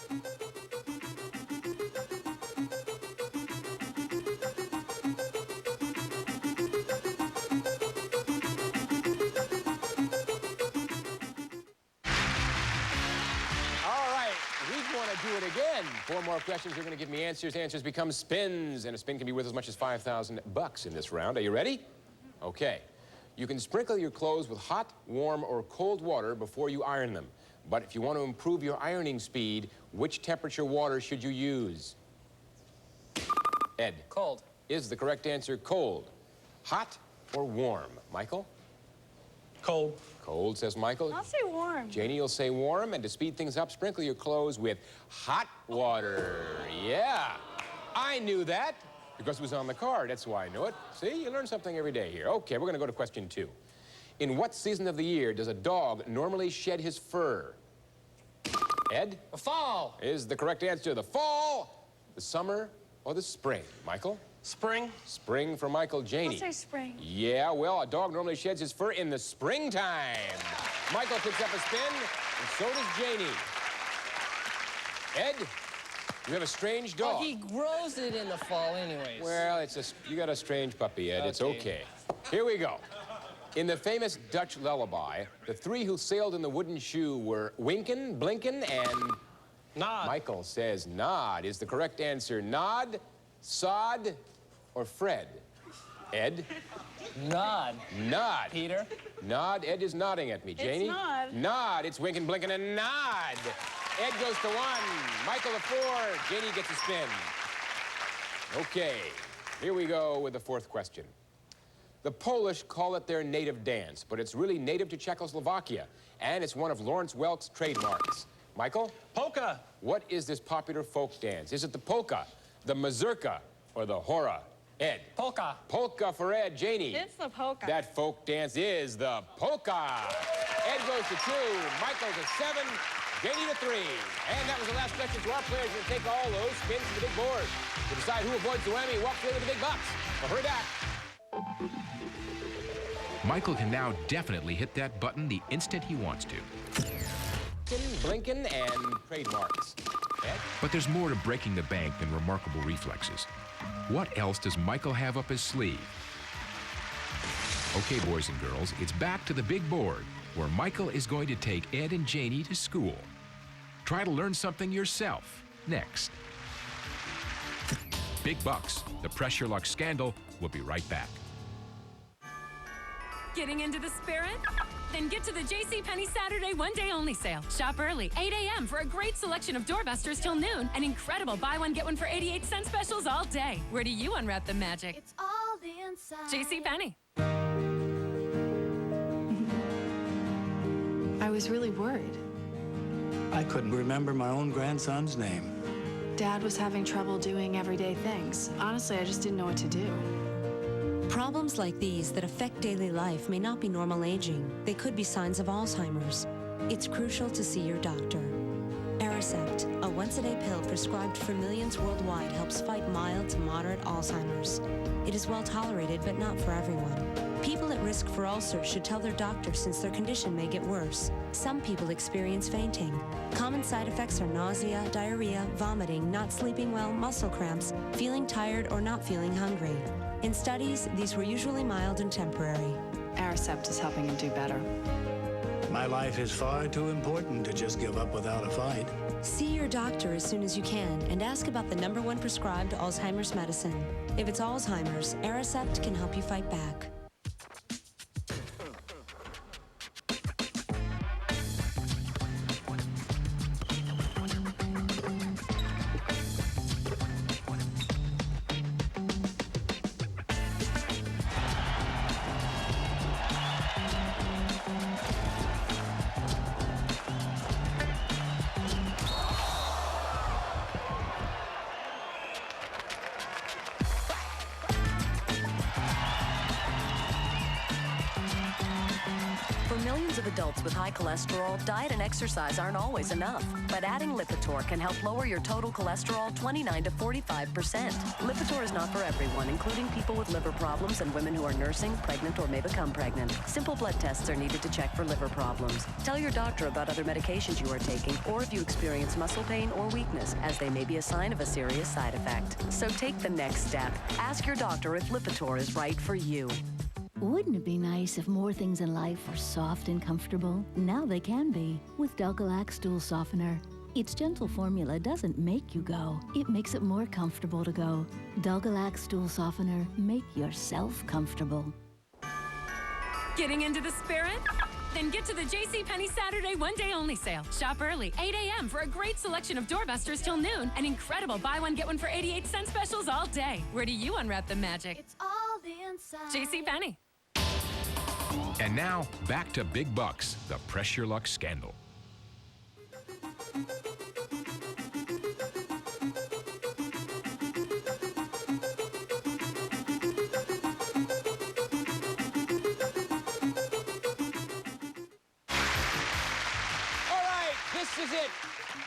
All right, he's going to do it again. 4 more questions. You're going to give me answers. Answers become spins, and a spin can be worth as much as $5,000 in this round. Are you ready? Okay. You can sprinkle your clothes with hot, warm, or cold water before you iron them. But if you want to improve your ironing speed, which temperature water should you use? Ed. Cold. Is the correct answer cold? Hot or warm? Michael? Cold. Cold, says Michael. I'll say warm. Janie will say warm, and to speed things up, sprinkle your clothes with hot water. Yeah, I knew that because it was on the card. That's why I knew it. See, you learn something every day here. Okay, we're going to go to question 2. In what season of the year does a dog normally shed his fur? Ed? The fall. Is the correct answer the fall, the summer, or the spring? Michael? Spring. Spring for Michael. Janie? I'll say spring. Yeah, well, a dog normally sheds his fur in the springtime. Michael picks up a spin, and so does Janie. Ed, you have a strange dog. Well, he grows it in the fall anyways. Well, you got a strange puppy, Ed. Okay. It's okay. Here we go. In the famous Dutch lullaby, the 3 who sailed in the wooden shoe were Winkin, Blinkin, and... Nod. Michael says Nod. Is the correct answer Nod, Sod, or Fred? Ed? Nod. Nod. Peter? Nod. Ed is nodding at me. Janie? It's Nod. Nod. It's Winkin, Blinkin, and Nod. Ed goes to 1. Michael to 4. Janie gets a spin. Okay. Here we go with the 4th question. The Polish call it their native dance, but it's really native to Czechoslovakia, and it's one of Lawrence Welk's trademarks. Michael? Polka. What is this popular folk dance? Is it the polka, the mazurka, or the hora? Ed? Polka. Polka for Ed. Janie? It's the polka. That folk dance is the polka. Ed goes to 2, Michael to 7, Janie to 3. And that was the last question to our players. We're going to take all those spins to the big board to decide who avoids the whammy and walks away with the big bucks. So hurry back. Michael can now definitely hit that button the instant he wants to. Blinkin, and trademarks. Ed? But there's more to breaking the bank than remarkable reflexes. What else does Michael have up his sleeve? Okay, boys and girls, it's back to the big board, where Michael is going to take Ed and Janie to school. Try to learn something yourself next. Big Bucks, the Pressure Luck Scandal, will be right back. Getting into the spirit? Then get to the JCPenney Saturday one-day only sale. Shop early, 8 a.m. for a great selection of doorbusters till noon and incredible buy one, get one for 88-cent specials all day. Where do you unwrap the magic? It's all inside. JCPenney. I was really worried. I couldn't remember my own grandson's name. Dad was having trouble doing everyday things. Honestly, I just didn't know what to do. Problems like these that affect daily life may not be normal aging. They could be signs of Alzheimer's. It's crucial to see your doctor. Aricept, a once-a-day pill prescribed for millions worldwide, helps fight mild to moderate Alzheimer's. It is well tolerated, but not for everyone. People at risk for ulcers should tell their doctor since their condition may get worse. Some people experience fainting. Common side effects are nausea, diarrhea, vomiting, not sleeping well, muscle cramps, feeling tired, or not feeling hungry. In studies, these were usually mild and temporary. Aricept is helping him do better. My life is far too important to just give up without a fight. See your doctor as soon as you can and ask about the #1 prescribed Alzheimer's medicine. If it's Alzheimer's, Aricept can help you fight back. For millions of adults with high cholesterol, diet and exercise aren't always enough. But adding Lipitor can help lower your total cholesterol 29 to 45%. Lipitor is not for everyone, including people with liver problems and women who are nursing, pregnant, or may become pregnant. Simple blood tests are needed to check for liver problems. Tell your doctor about other medications you are taking, or if you experience muscle pain or weakness, as they may be a sign of a serious side effect. So take the next step. Ask your doctor if Lipitor is right for you. Wouldn't it be nice if more things in life were soft and comfortable? Now they can be with Delcolac Stool Softener. Its gentle formula doesn't make you go. It makes it more comfortable to go. Dulgalax Stool Softener. Make yourself comfortable. Getting into the spirit? Then get to the JCPenney Saturday one-day-only sale. Shop early, 8 a.m. for a great selection of doorbusters till noon and incredible buy-one-get-one for 88-cent specials all day. Where do you unwrap the magic? It's all inside. JCPenney. And now, back to Big Bucks, the Press Your Luck scandal. This is it.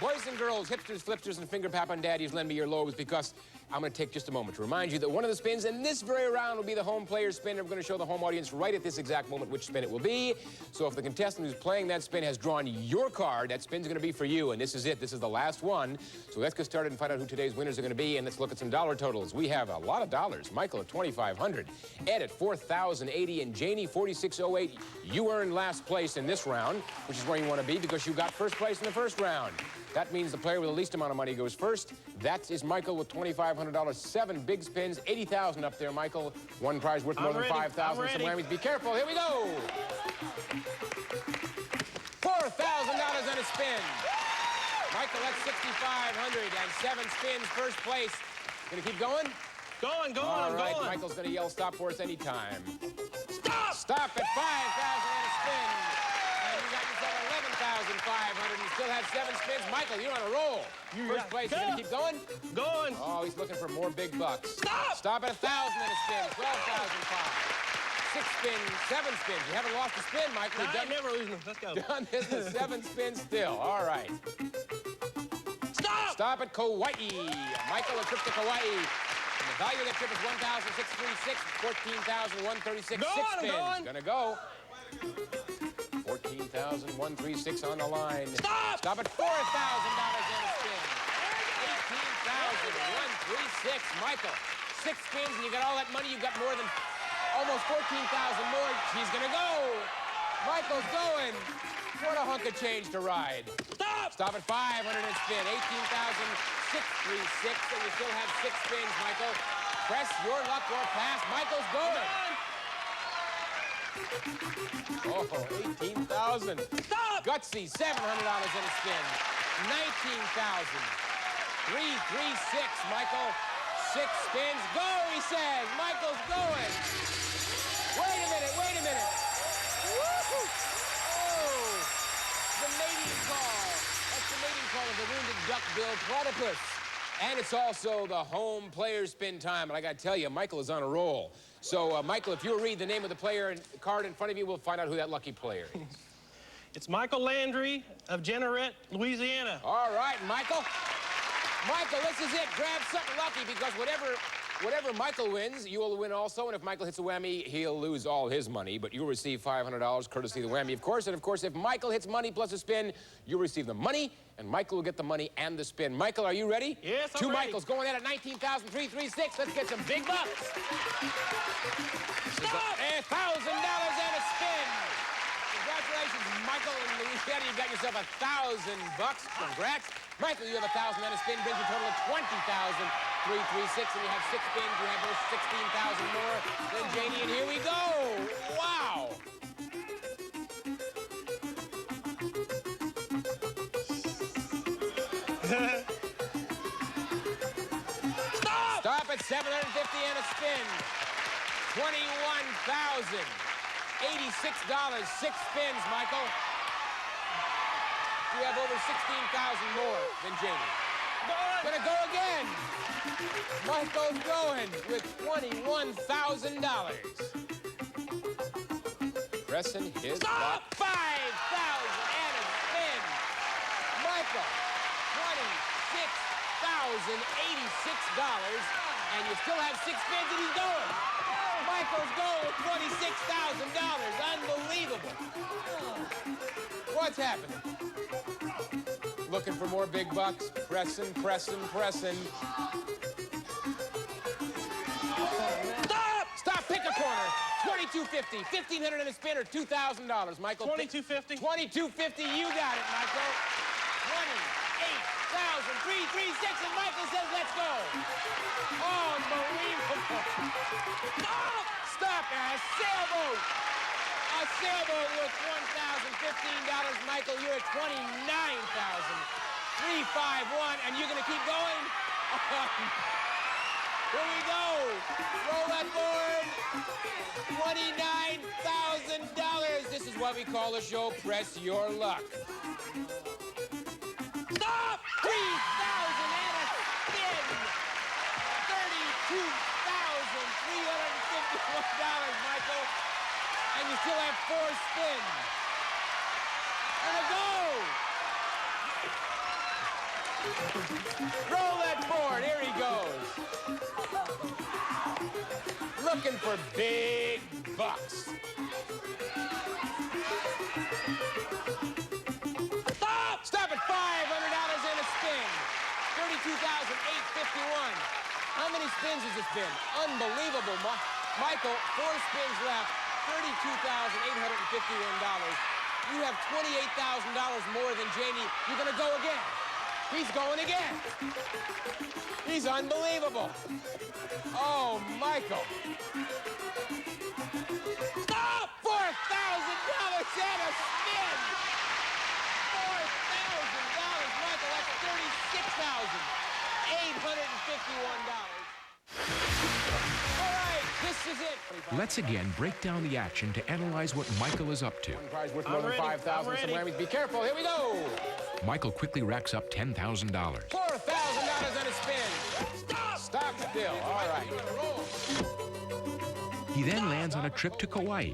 Boys and girls, hipsters, flipsters, and finger pap on daddies, lend me your lobes, because I'm going to take just a moment to remind you that one of the spins in this very round will be the home player's spin. And we're going to show the home audience right at this exact moment which spin it will be. So if the contestant who's playing that spin has drawn your card, that spin's going to be for you. And this is it. This is the last one. So let's get started and find out who today's winners are going to be. And let's look at some dollar totals. We have a lot of dollars. Michael at $2,500, Ed at $4,080, and Janie $4,608. You earned last place in this round, which is where you want to be because you got first place in the first round. That means the player with the least amount of money goes first. That is Michael with $2,500. 7 big spins, $80,000 up there, Michael. One prize worth more than $5,000. Some whammies. Be careful. Here we go. $4,000 on a spin. Michael, that's $6,500 and 7 spins, first place. Gonna keep going? Going, All I'm right, going. Michael's gonna yell stop for us anytime. Stop! Stop at $5,000 on a spin. And you got yourself $11,500 and still have 7 spins. Michael, you're on a roll. First place. You gonna keep going? Going. Oh, he's looking for more big bucks. Stop! Stop at $1,000 on a spin. $12,500. 6 spins, 7 spins. You haven't lost a spin, Michael. No, I'm never losing them. Let's go. Done this with 7 spins still. All right. Stop! Stop at Kauai. Michael, a trip to Kauai. And the value of that trip is $1,636, $14,136. 6 spins. Gonna go. $14,136 on the line. Stop! Stop at $4,000 on a spin. $18,136. Michael, 6 spins and you got all that money. You got more than almost $14,000 more. She's gonna go. Michael's going. What a hunk of change to ride. Stop! Stop at $500 and spin. $18,636. So you still have 6 spins, Michael. Press your luck or pass. Michael's going. Oh, $18,000. Stop! Gutsy, $700 in a spin. $19,336, Michael. 6 spins. Go, he says. Michael's going. Wait a minute, wait a minute. Woo-hoo. Oh, the mating call. That's the mating call of the wounded duck-billed platypus. And it's also the home player spin time. And I got to tell you, Michael is on a roll. So, Michael, if you'll read the name of the player and card in front of you, we'll find out who that lucky player is. It's Michael Landry of Jeanerette, Louisiana. All right, Michael. Michael, this is it. Grab something lucky because whatever Michael wins, you will win also. And if Michael hits a whammy, he'll lose all his money. But you'll receive $500, courtesy of the whammy, of course. And, of course, if Michael hits money plus a spin, you'll receive the money, and Michael will get the money and the spin. Michael, are you ready? Yes, I'm 2 ready. Michaels going in at $19,336. Let's get some big bucks. Stop! $1,000 and a spin. Congratulations, Michael and Louisiana. You got yourself $1,000. Congrats. Michael, you have $1,000 and a spin, brings you a total of $20,336, and you have 6 spins. You have those 16,000 more than Janie, and here we go. Wow. Stop! Stop at $750 and a spin. $21,086. 6 spins, Michael. You have over 16,000 more than Jamie. Gonna go again. Michael's going with $21,000. Pressing his luck. $5,000 and a spin. Michael, $26,086. And you still have 6 spins and he's going. Michael's going with $26,000. Unbelievable. What's happening? Looking for more big bucks. Pressing, pressing, pressing. Stop! Stop, pick a corner. $22.50. $1,500 in a spin or $2,000, Michael. $22.50. $22.50, you got it, Michael. 8,336, and Michael says, let's go. Unbelievable. Oh, stop, a sailboat. A sailboat worth $1,015. Michael, you're at $29,351, and you're going to keep going? Here we go. Roll that board. $29,000. This is what we call the show Press Your Luck. Stop! 3,000 and a spin. $32,351, Michael. And you still have 4 spins. And a go. Roll that board. Here he goes. Looking for big bucks. Stop! Stop at $500 and a spin. $32,851. How many spins has this been? Unbelievable. Michael, 4 spins left. $32,851. You have $28,000 more than Jamie. You're going to go again. He's going again. He's unbelievable. Oh, Michael. Stop! $4,000 and a spin. $4,000, Michael. That's $36,851. All right, this is it. Let's again break down the action to analyze what Michael is up to. One prize worth more than $5,000. Some whammies. Be careful. Here we go. Michael quickly racks up $10,000. $4,000 and a spin. Stop still. All right. He then lands on a trip to Kauai.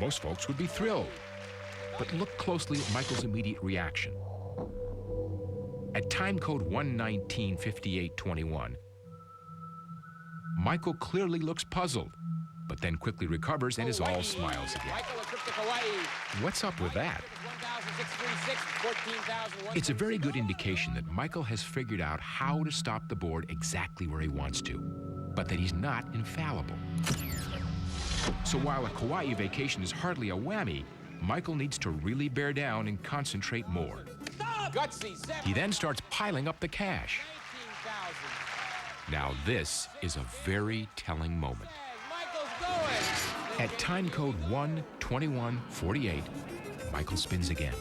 Most folks would be thrilled. But look closely at Michael's immediate reaction. At time code 1195821, Michael clearly looks puzzled, but then quickly recovers and is all smiles again. Michael, a trip to Kauai. What's up with that? 1,636, 14,000. It's a very good indication that Michael has figured out how to stop the board exactly where he wants to, but that he's not infallible. So while a Kauai vacation is hardly a whammy, Michael needs to really bear down and concentrate more. Gutsy, He then starts piling up the cash. Now this is a very telling moment. Michael's going. At time code 12148, Michael spins again.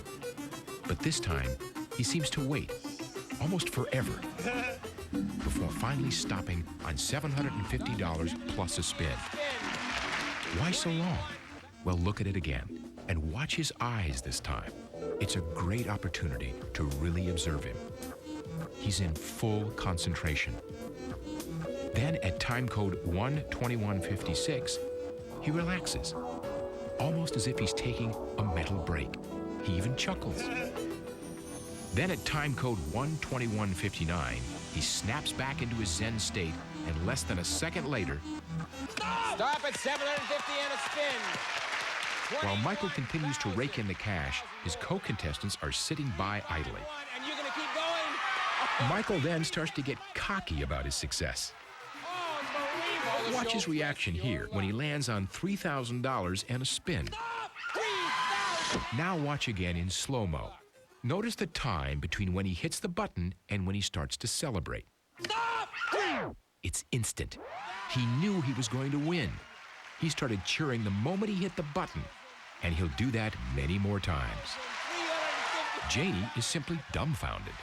But this time, he seems to wait, almost forever, before finally stopping on $750 plus a spin. Why so long? Well, look at it again, and watch his eyes this time. It's a great opportunity to really observe him. He's in full concentration. Then at time code 12156, he relaxes, almost as if he's taking a mental break. He even chuckles. Then at time code 12159, he snaps back into his Zen state, and less than a second later, Stop at $750 and a spin. while Michael continues to rake in the cash, his co-contestants are sitting by idly. And you're going to keep going? Michael then starts to get cocky about his success. Watch his reaction here when he lands on $3,000 and a spin. Now watch again in slow-mo. Notice the time between when he hits the button and when he starts to celebrate. It's instant. He knew he was going to win. He started cheering the moment he hit the button, and he'll do that many more times. Janie is simply dumbfounded.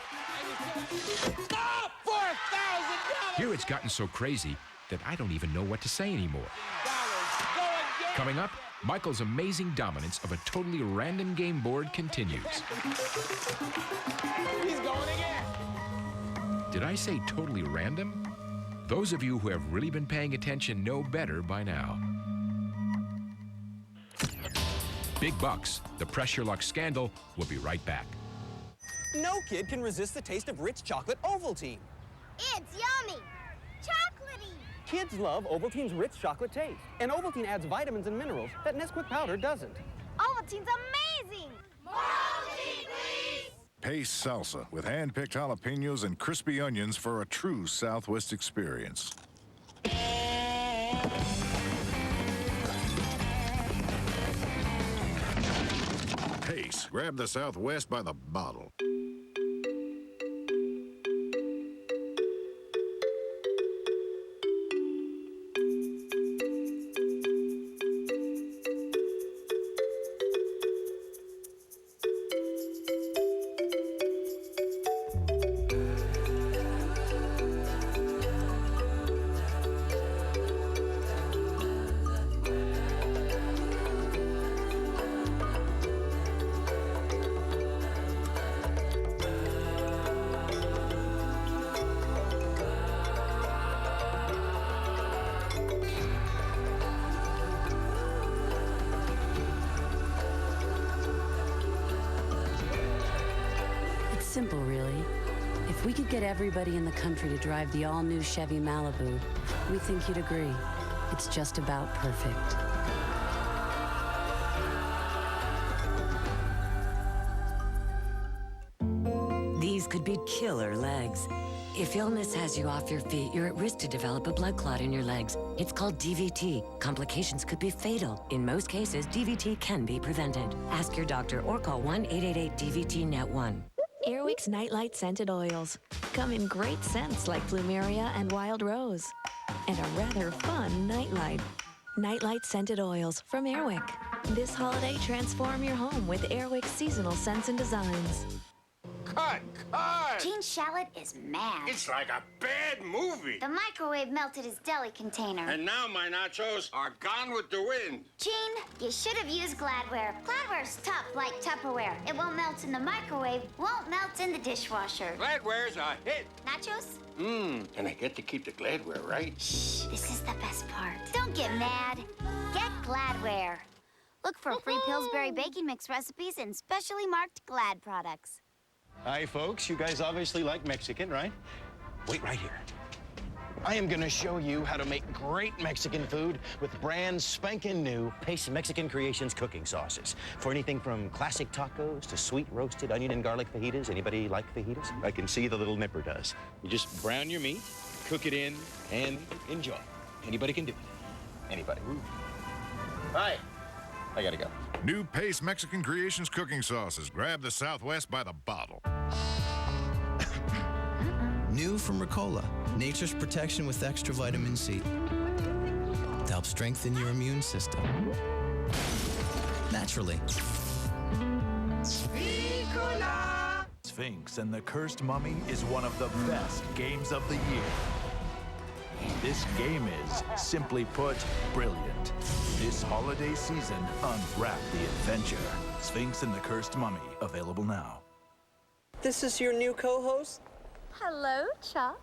Stop! $4,000! Here it's gotten so crazy that I don't even know what to say anymore. Coming up, Michael's amazing dominance of a totally random game board continues. He's going again. Did I say totally random? Those of you who have really been paying attention know better by now. Big Bucks, the Press Your Luck scandal, will be right back. No kid can resist the taste of rich chocolate Ovaltine. It's yummy! Chocolatey! Kids love Ovaltine's rich chocolate taste. And Ovaltine adds vitamins and minerals that Nesquik powder doesn't. Ovaltine's amazing! More Ovaltine, please! Pace salsa with hand-picked jalapenos and crispy onions for a true Southwest experience. Pace, grab the Southwest by the bottle. simple, really. If we could get everybody in the country to drive the all-new Chevy Malibu, we think you'd agree. It's just about perfect. These could be killer legs. If illness has you off your feet, you're at risk to develop a blood clot in your legs. It's called DVT. Complications could be fatal. In most cases, DVT can be prevented. Ask your doctor or call 1-888-DVT-NET1. Airwick's Nightlight Scented Oils come in great scents like Plumeria and Wild Rose, and a rather fun nightlight. Nightlight Scented Oils from Airwick. This holiday, transform your home with Airwick's seasonal scents and designs. Cut! Gene Shalit is mad. It's like a bad movie. The microwave melted his deli container. And now my nachos are gone with the wind. Gene, you should have used Gladware. Gladware's tough like Tupperware. It won't melt in the microwave, won't melt in the dishwasher. Gladware's a hit. Nachos? And I get to keep the Gladware, right? Shh, this is the best part. Don't get mad. Get Gladware. Look for free Pillsbury baking mix recipes and specially marked Glad products. Hi, folks. You guys obviously like Mexican, right? Wait right here. I am gonna show you how to make great Mexican food with brand spanking new Pace Mexican Creations cooking sauces. For anything from classic tacos to sweet roasted onion and garlic fajitas. Anybody like fajitas? I can see the little nipper does. You just brown your meat, cook it in, and enjoy. Anybody can do it. Anybody. Hi. I gotta go. New Pace Mexican Creations cooking sauces. Grab the Southwest by the bottle. New from Ricola, nature's protection with extra vitamin C to help strengthen your immune system. Naturally. Ricola! Sphinx and the Cursed Mummy is one of the best games of the year. This game is, simply put, brilliant. This holiday season, unwrap the adventure. Sphinx and the Cursed Mummy, available now. This is your new co-host? Hello, Chuck.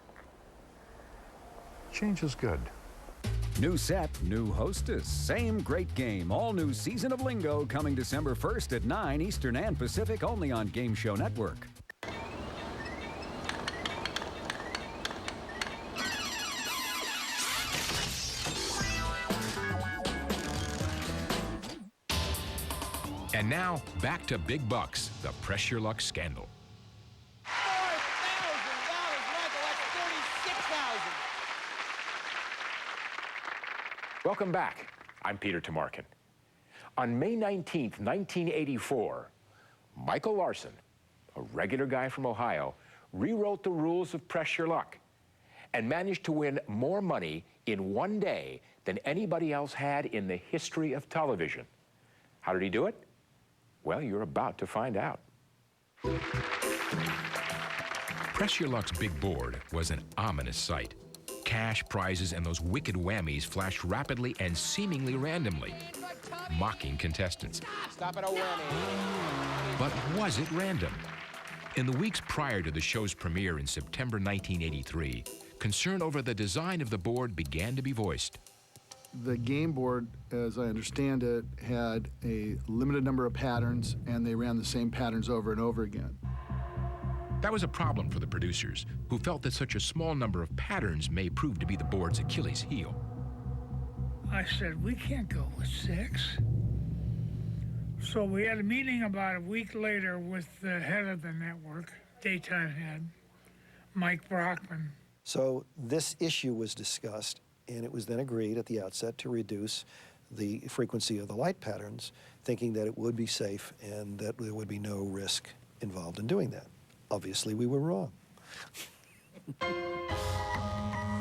Change is good. New set, new hostess, same great game. All new season of Lingo coming December 1st at 9 Eastern and Pacific, only on Game Show Network. And now, back to Big Bucks, the Press Your Luck scandal. Welcome back. I'm Peter Tamarkin. On May 19th, 1984, Michael Larsen, a regular guy from Ohio, rewrote the rules of Press Your Luck and managed to win more money in one day than anybody else had in the history of television. How did he do it? Well, you're about to find out. Press Your Luck's big board was an ominous sight. Cash, prizes, and those wicked whammies flashed rapidly and seemingly randomly, mocking contestants. Stop at a whammy. But was it random? In the weeks prior to the show's premiere in September 1983, concern over the design of the board began to be voiced. The game board, as I understand it, had a limited number of patterns, and they ran the same patterns over and over again. That was a problem for the producers, who felt that such a small number of patterns may prove to be the board's Achilles heel. I said, we can't go with 6. So we had a meeting about a week later with the head of the network, daytime head, Mike Brockman. So this issue was discussed, and it was then agreed at the outset to reduce the frequency of the light patterns, thinking that it would be safe and that there would be no risk involved in doing that. Obviously, we were wrong.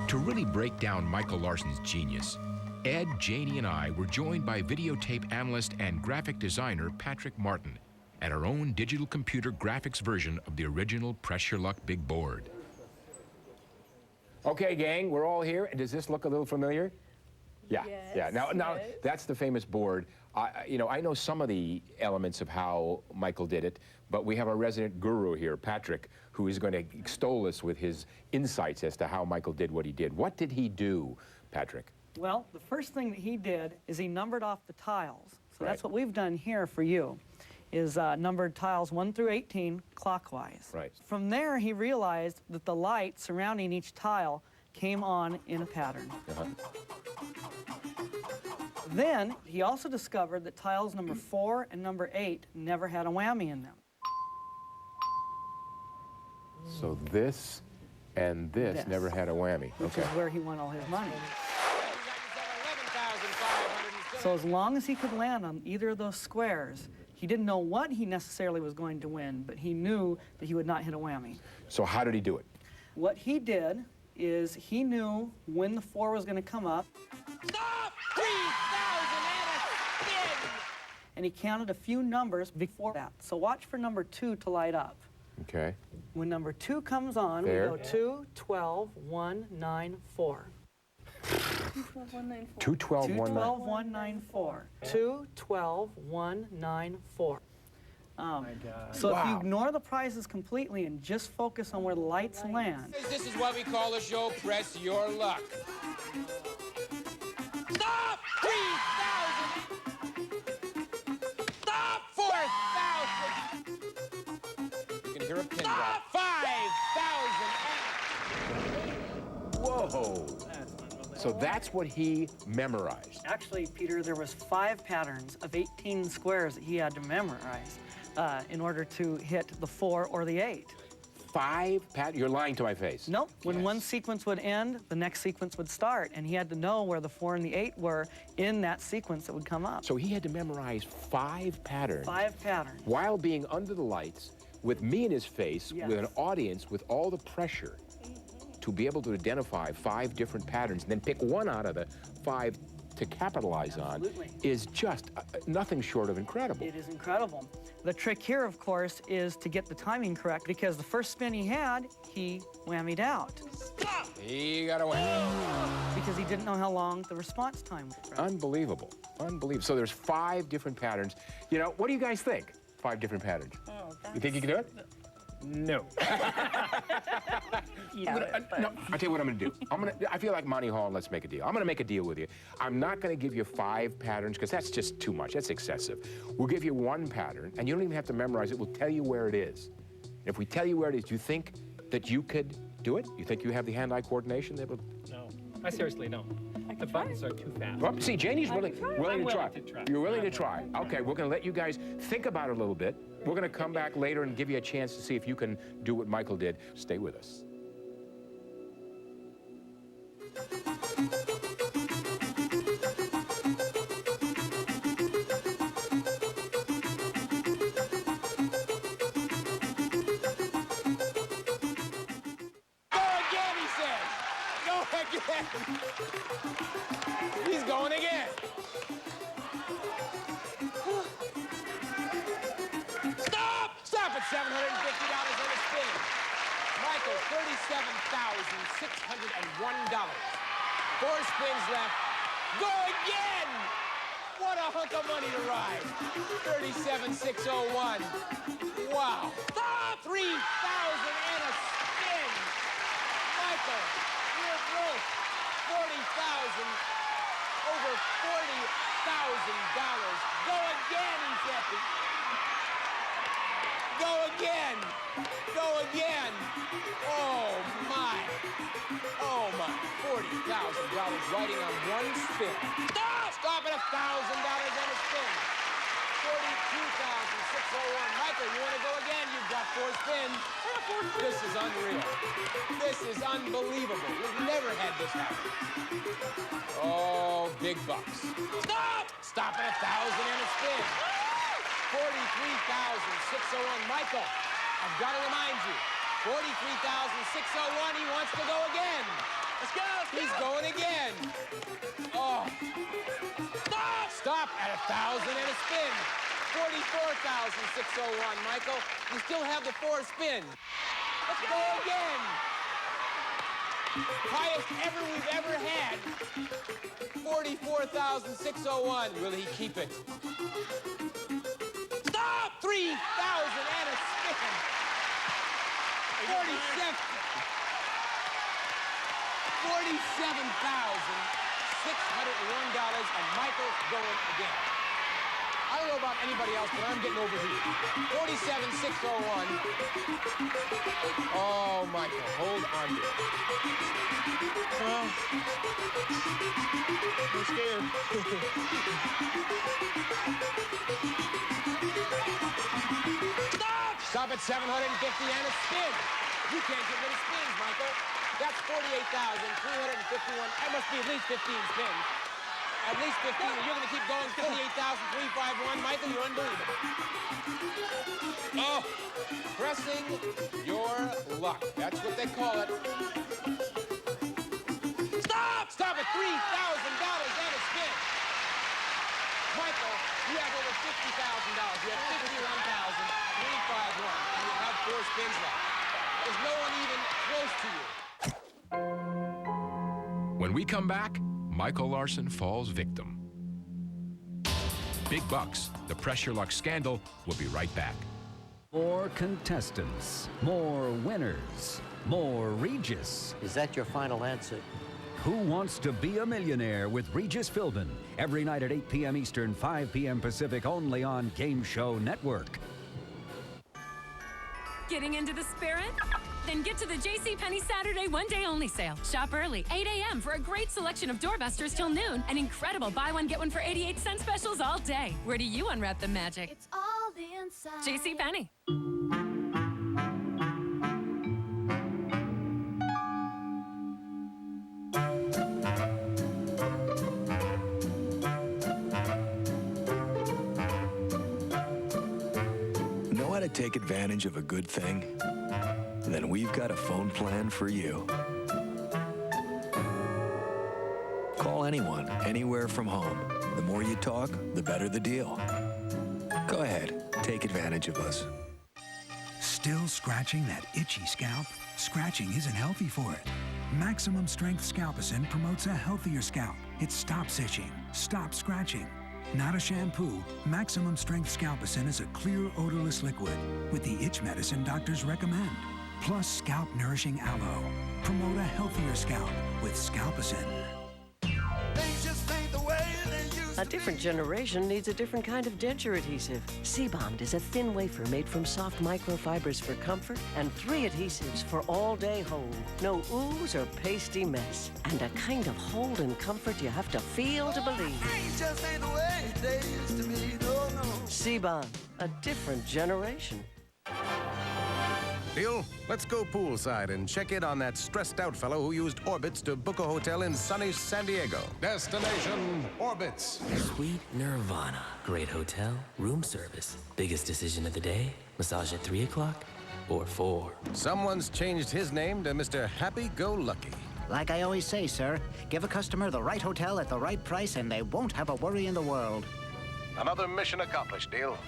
To really break down Michael Larsen's genius, Ed, Janie, and I were joined by videotape analyst and graphic designer Patrick Martin at our own digital computer graphics version of the original Press Your Luck big board. Okay, gang, we're all here. Does this look a little familiar? Yeah, Yes, yeah. Now, yes. that's the famous board. I know some of the elements of how Michael did it, but we have our resident guru here, Patrick, who is going to extol us with his insights as to how Michael did what he did. What did he do, Patrick? Well, the first thing that he did is he numbered off the tiles. So Right. that's what we've done here for you. is numbered tiles 1 through 18 clockwise. Right. From there, he realized that the light surrounding each tile came on in a pattern. Then, he also discovered that tiles number 4 and number 8 never had a whammy in them. So this and this never had a whammy. Which is where he won all his money. So as long as he could land on either of those squares, he didn't know what he necessarily was going to win, but he knew that he would not hit a whammy. So how did he do it? What he did is he knew when the 4 was going to come up. Stop! 3,000 and a spin! And he counted a few numbers before that. So watch for number 2 to light up. Okay. When number 2 comes on, we go 2, 12, 1, 9, 4. 2, 12, 1, 9. 12, 1, 9, 4. 2, 12, 1, 9, 4. So if you ignore the prizes completely and just focus on where the lights land. This is what we call the show Press Your Luck. Stop! 3,000! Stop! 4,000! You can hear a pin drop. 5,000! Whoa! So that's what he memorized. Actually, Peter, there was 5 patterns of 18 squares that he had to memorize in order to hit the 4 or the 8. 5 patterns? You're lying to my face. Nope. When one sequence would end, the next sequence would start, and he had to know where the 4 and the 8 were in that sequence that would come up. So he had to memorize 5 patterns. 5 patterns. While being under the lights, with me in his face, with an audience, with all the pressure, to be able to identify 5 different patterns and then pick one out of the 5 to capitalize on is just nothing short of incredible. It is incredible. The trick here, of course, is to get the timing correct, because the first spin he had, he whammied out. He got a whammy. Because he didn't know how long the response time was. Unbelievable. Unbelievable. So there's 5 different patterns. You know, what do you guys think? 5 different patterns. You think you can do it? No. No, I'll tell you what I'm going to do. I feel like Monty Hall, let's make a deal. I'm going to make a deal with you. I'm not going to give you 5 patterns, because that's just too much. That's excessive. We'll give you 1 pattern, and you don't even have to memorize it. We'll tell you where it is. And if we tell you where it is, do you think that you could do it? You think you have the hand-eye coordination? No, I seriously don't. The buttons are too fast. Well, see, Janie's willing to try. You're willing to try. I'm Okay, we're going to let you guys think about it a little bit. We're going to come back later and give you a chance to see if you can do what Michael did. Stay with us. He's going again. Stop! Stop at $750 on a spin. Michael, $37,601. 4 spins left. Go again! What a hunk of money to ride. $37,601. Wow. Stop! 3,000 and a spin. Michael, you're broke. 40,000, over $40,000. Go again, he's happy. Go again. Go again. Oh, my. Oh, my. $40,000 riding on 1 spin. Stop! Stop at $1,000 on a spin. $42,601. Michael, you want to go again? You've got 4 spins. This is unreal. This is unbelievable. We've never had this happen. Oh, big bucks. Stop! Stop at $1,000 and a spin. $43,601. Michael, I've got to remind you, $43,601. He wants to go again. Let's go. He's going again. Oh. Stop! Stop at $1,000 and a spin. $44,601. Michael, you still have the 4 spin. Let's go again. Highest ever we've ever had. $44,601. Will he keep it? Stop! $3,000 and a spin. $47,601, and Michael's going again. I I don't know about anybody else, but I'm getting overheated. 47,601. Oh, Michael, hold on to it. I'm scared. Stop at 750 and a spin. You can't get rid of spins, Michael. That's 48,351. That must be at least 15 spins. At least 15. You're going to keep going. 58,351. Michael, you're unbelievable. Oh, pressing your luck. That's what they call it. Stop! Stop at $3,000 and a spin. Michael, you have over $50,000. You have 51,351. And you have 4 spins left. There's no one even close to you. When we come back, Michael Larsen falls victim. Big Bucks, the Pressure Luck scandal, will be right back. More contestants, more winners, more Regis. Is that your final answer? Who Wants to Be a Millionaire with Regis Philbin? Every night at 8 p.m. Eastern, 5 p.m. Pacific, only on Game Show Network. Getting into the spirit? Then get to the JCPenney Saturday one-day only sale. Shop early, 8 a.m. for a great selection of doorbusters till noon and incredible buy one, get one for 88-cent specials all day. Where do you unwrap the magic? It's all inside. JCPenney. Know how to take advantage of a good thing? Then we've got a phone plan for you. Call anyone, anywhere from home. The more you talk, the better the deal. Go ahead, take advantage of us. Still scratching that itchy scalp? Scratching isn't healthy for it. Maximum Strength Scalpicin promotes a healthier scalp. It stops itching, stops scratching. Not a shampoo, Maximum Strength Scalpicin is a clear, odorless liquid with the itch medicine doctors recommend. Plus scalp nourishing aloe. Promote a healthier scalp with Scalpicin. A different generation needs a different kind of denture adhesive. C-Bond is a thin wafer made from soft microfibers for comfort and 3 adhesives for all-day hold. No ooze or pasty mess. And a kind of hold and comfort you have to feel to believe. C-Bond, a different generation. Deal? Let's go poolside and check in on that stressed-out fellow who used Orbitz to book a hotel in sunny San Diego. Destination Orbitz. Sweet Nirvana. Great hotel, room service. Biggest decision of the day? Massage at 3 o'clock or 4? Someone's changed his name to Mr. Happy-Go-Lucky. Like I always say, sir, give a customer the right hotel at the right price and they won't have a worry in the world. Another mission accomplished, Deal.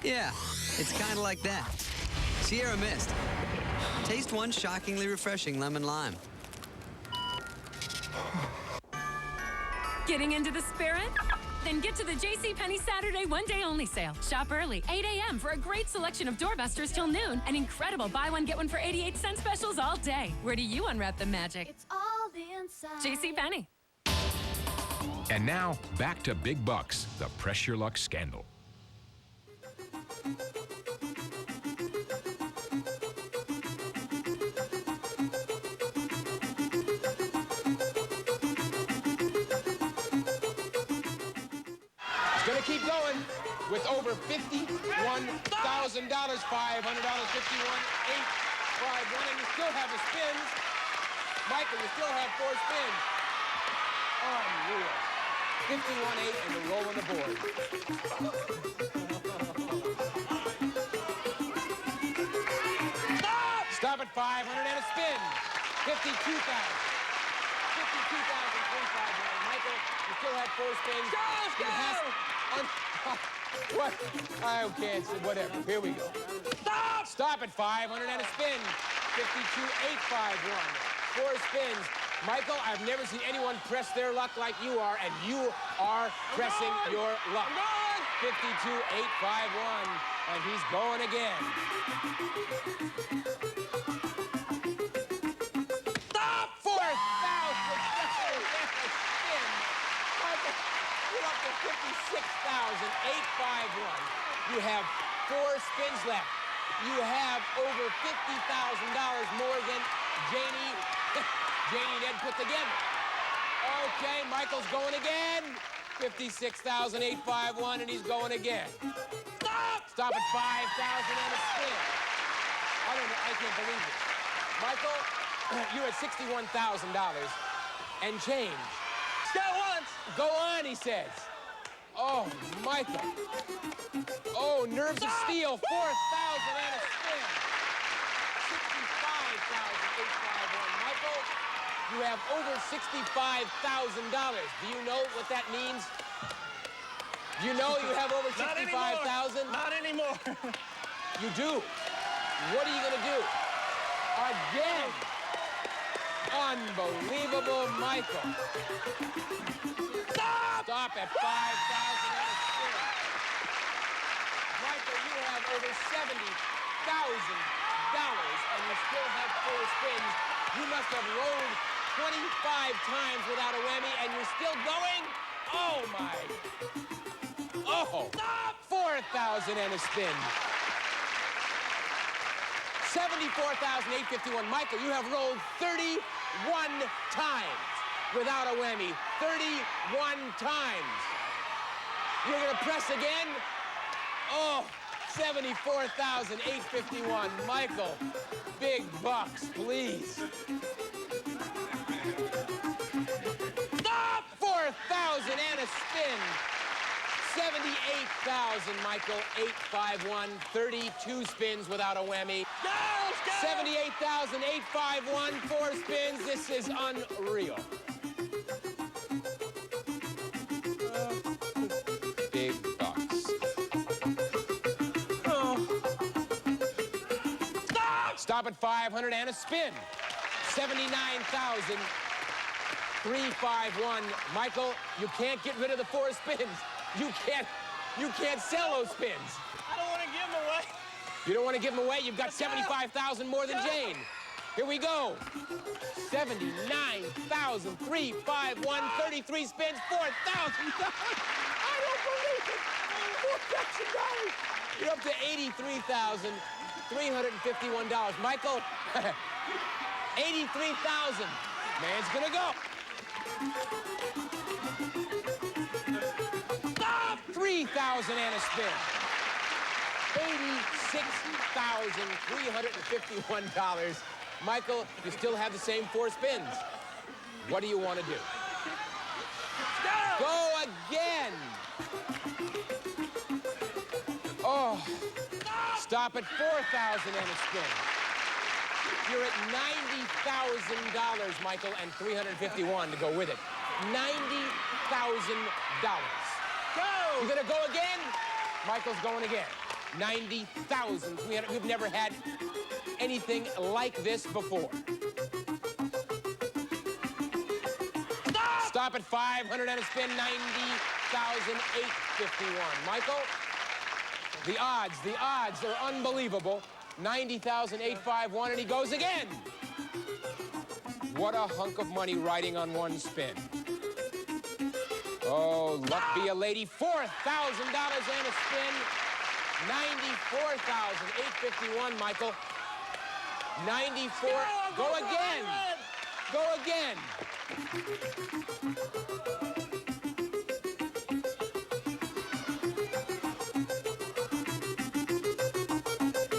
Yeah, it's kind of like that. Sierra Mist. Taste one shockingly refreshing lemon lime. Getting into the spirit? Then get to the JCPenney Saturday one-day only sale. Shop early, 8 a.m. for a great selection of doorbusters till noon and incredible buy one, get one for 88-cent specials all day. Where do you unwrap the magic? It's all inside. JCPenney. And now, back to Big Bucks, the Pressure Luck scandal. It's going to keep going with over $51,000, $500, 51, 851, and you still have the spins. Michael, you still have 4 spins. Unreal. 51-8, and we're rolling the board. Stop at 500 and a spin. 52,000. 52,351. Michael, you still have 4 spins. What? I can't say whatever. Here we go. Stop! Stop at 500 and a spin. 52,851. 4 spins. Michael, I've never seen anyone press their luck like you are, and you are pressing your luck. 52,851, and he's going again. Stop! $4,000 and a spin. Michael, you're up to 56,851. You have 4 spins left. You have over $50,000 more than Janie and Ed put together. Okay, Michael's going again. 56,851, and he's going again. Stop! Stop at 5,000 and a spin. I can't believe it. Michael, you're at $61,000 and change. Go once. Go on, he says. Oh, Michael. Oh, nerves of steel. 4,000 and a spin. 65,851. Michael, you have over $65,000. Do you know what that means? Do you know you have over $65,000? Not anymore. You do. What are you going to do? Again. Unbelievable, Michael. Stop at 5,000 and a spin. Michael, you have over $70,000 and you still have 4 spins. You must have rolled 25 times without a whammy and you're still going? Oh my. Oh. 4,000 and a spin. 74,851. Michael, you have rolled 31 times without a whammy. 31 times. You're going to press again? Oh, 74,851. Michael, big bucks, please. Stop! 4,000 and a spin. 78,000, Michael, 851. 32 spins without a whammy. 78,851, 4 spins. This is unreal. Big bucks. Oh. Stop at 500 and a spin. 79,351. Michael, you can't get rid of the 4 spins. You can't sell those spins. I don't want to give them away. You don't want to give them away? You've got 75,000 more than Jane. Here we go. 79,351, 33 spins, $4,000. I don't believe it. $4,000. You're up to $83,351. Michael, 83,000. Man's gonna go. Stop! 3,000 and a spin. $86,351. Michael, you still have the same 4 spins. What do you want to do? Go again. Oh, stop at 4,000 and a spin. You're at $90,000, Michael, and 351 to go with it. $90,000. Go! You gonna go again? Michael's going again. 90,300. We've never had anything like this before. Stop at 500 and a spin. 90,851. Michael, the odds are unbelievable. 90,851, and he goes again. What a hunk of money riding on 1 spin. Oh, luck be a lady. $4,000 and a spin. 94,851, Michael. 94. Go again. Go again.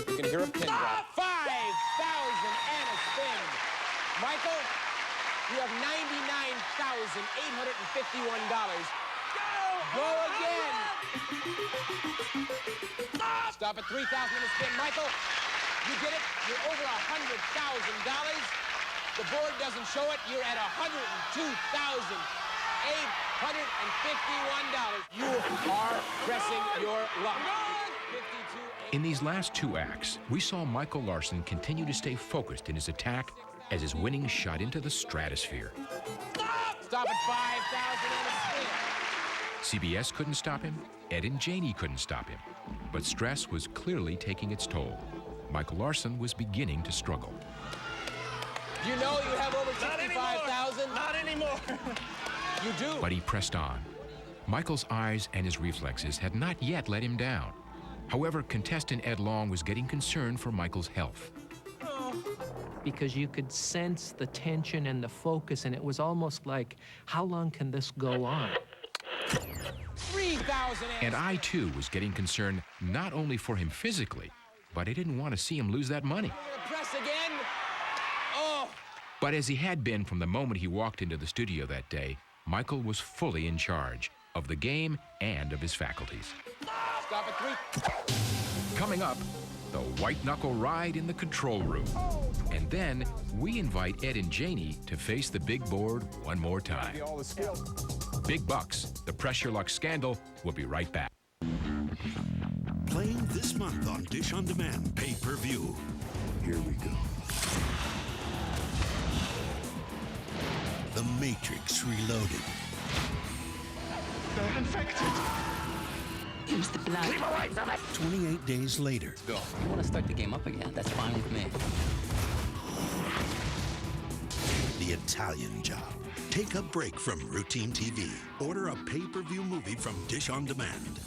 You can hear a pin drop. 5,000 and a spin. Michael, you have $99,851. Go again. Stop at 3,000 and a spin. Michael, you did it. You're over $100,000. The board doesn't show it. You're at $102,851. You are pressing your luck. 52,851. In these last two acts, we saw Michael Larsen continue to stay focused in his attack as his winnings shot into the stratosphere. Stop at 5,000 and a spin. CBS couldn't stop him, Ed and Janie couldn't stop him. But stress was clearly taking its toll. Michael Larsen was beginning to struggle. You know you have over 65,000? Not anymore. You do. But he pressed on. Michael's eyes and his reflexes had not yet let him down. However, contestant Ed Long was getting concerned for Michael's health. Because you could sense the tension and the focus, and it was almost like, how long can this go on? 3,000 And I, too, was getting concerned not only for him physically, but I didn't want to see him lose that money. Press again. Oh. But as he had been from the moment he walked into the studio that day, Michael was fully in charge of the game and of his faculties. Stop at 3. Coming up, the white-knuckle ride in the control room. And then we invite Ed and Janie to face the big board one more time. All the skill. Big Bucks, the Press Your Luck scandal. We'll be right back. Playing this month on Dish On Demand pay-per-view. Here we go. The Matrix Reloaded. They're infected. Use the blood. Keep away from it. 28 days later. Go. You want to start the game up again? That's fine with me. The Italian Job. Take a break from routine TV. Order a pay-per-view movie from Dish On Demand.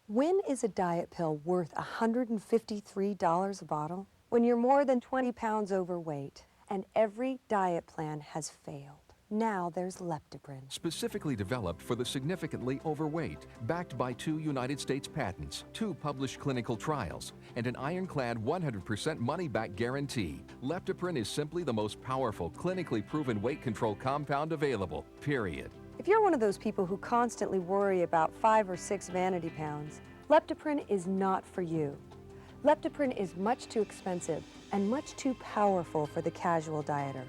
When is a diet pill worth $153 a bottle? When you're more than 20 pounds overweight and every diet plan has failed. Now there's Leptoprin. Specifically developed for the significantly overweight, backed by 2 United States patents, 2 published clinical trials, and an ironclad 100% money-back guarantee. Leptoprin is simply the most powerful, clinically proven weight control compound available, period. If you're one of those people who constantly worry about 5 or 6 vanity pounds, Leptoprin is not for you. Leptoprin is much too expensive and much too powerful for the casual dieter.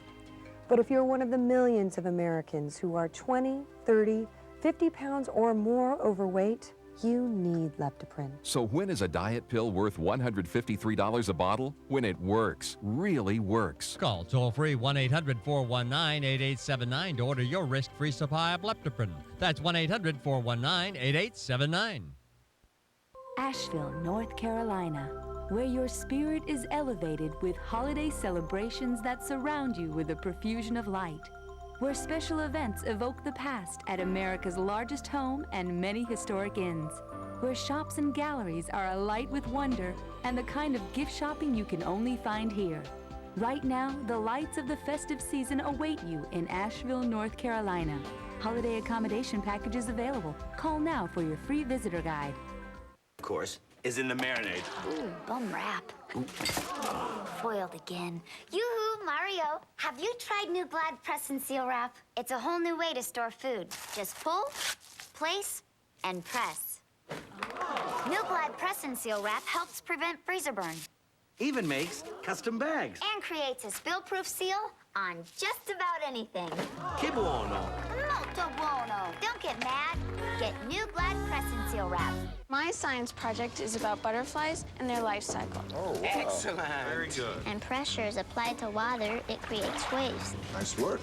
But if you're one of the millions of Americans who are 20, 30, 50 pounds or more overweight, you need Leptoprin. So when is a diet pill worth $153 a bottle? When it works, really works. Call toll-free 1-800-419-8879 to order your risk-free supply of Leptoprin. That's 1-800-419-8879. Asheville, North Carolina, where your spirit is elevated with holiday celebrations that surround you with a profusion of light, where special events evoke the past at America's largest home and many historic inns, where shops and galleries are alight with wonder and the kind of gift shopping you can only find here. Right now, the lights of the festive season await you in Asheville, North Carolina. Holiday accommodation packages available. Call now for your free visitor guide. Of course, is in the marinade. Ooh, bum wrap. Foiled again. Yoo-hoo, Mario. Have you tried new Glad Press and Seal Wrap? It's a whole new way to store food. Just pull, place, and press. New Glad Press and Seal Wrap helps prevent freezer burn. Even makes custom bags. And creates a spill-proof seal on just about anything. Che buono. Molto buono. Don't get mad. Get new Glad Press and Seal Wrap. My science project is about butterflies and their life cycle. Oh, wow. Excellent. Very good. And pressure is applied to water, it creates waves. Nice work.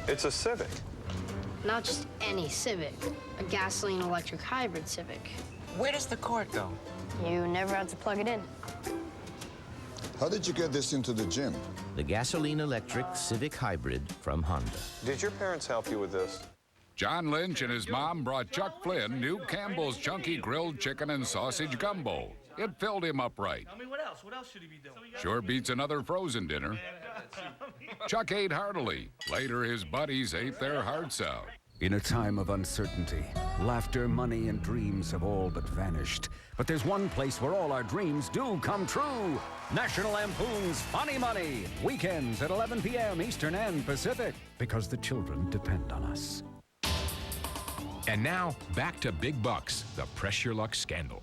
It's a Civic. Not just any Civic, a gasoline electric hybrid Civic. Where does the cord go? You never had to plug it in. How did you get this into the gym? The gasoline-electric Civic Hybrid from Honda. Did your parents help you with this? John Lynch and his mom brought Chuck Flynn new Campbell's Chunky Grilled Chicken and Sausage Gumbo. It filled him up right. Tell me what else? What else should he be doing? Sure beats another frozen dinner. Chuck ate heartily. Later, his buddies ate their hearts out. In a time of uncertainty, laughter, money, and dreams have all but vanished. But there's one place where all our dreams do come true. National Lampoon's Funny Money. Weekends at 11 p.m. Eastern and Pacific. Because the children depend on us. And now, back to Big Bucks, the Press Your Luck scandal.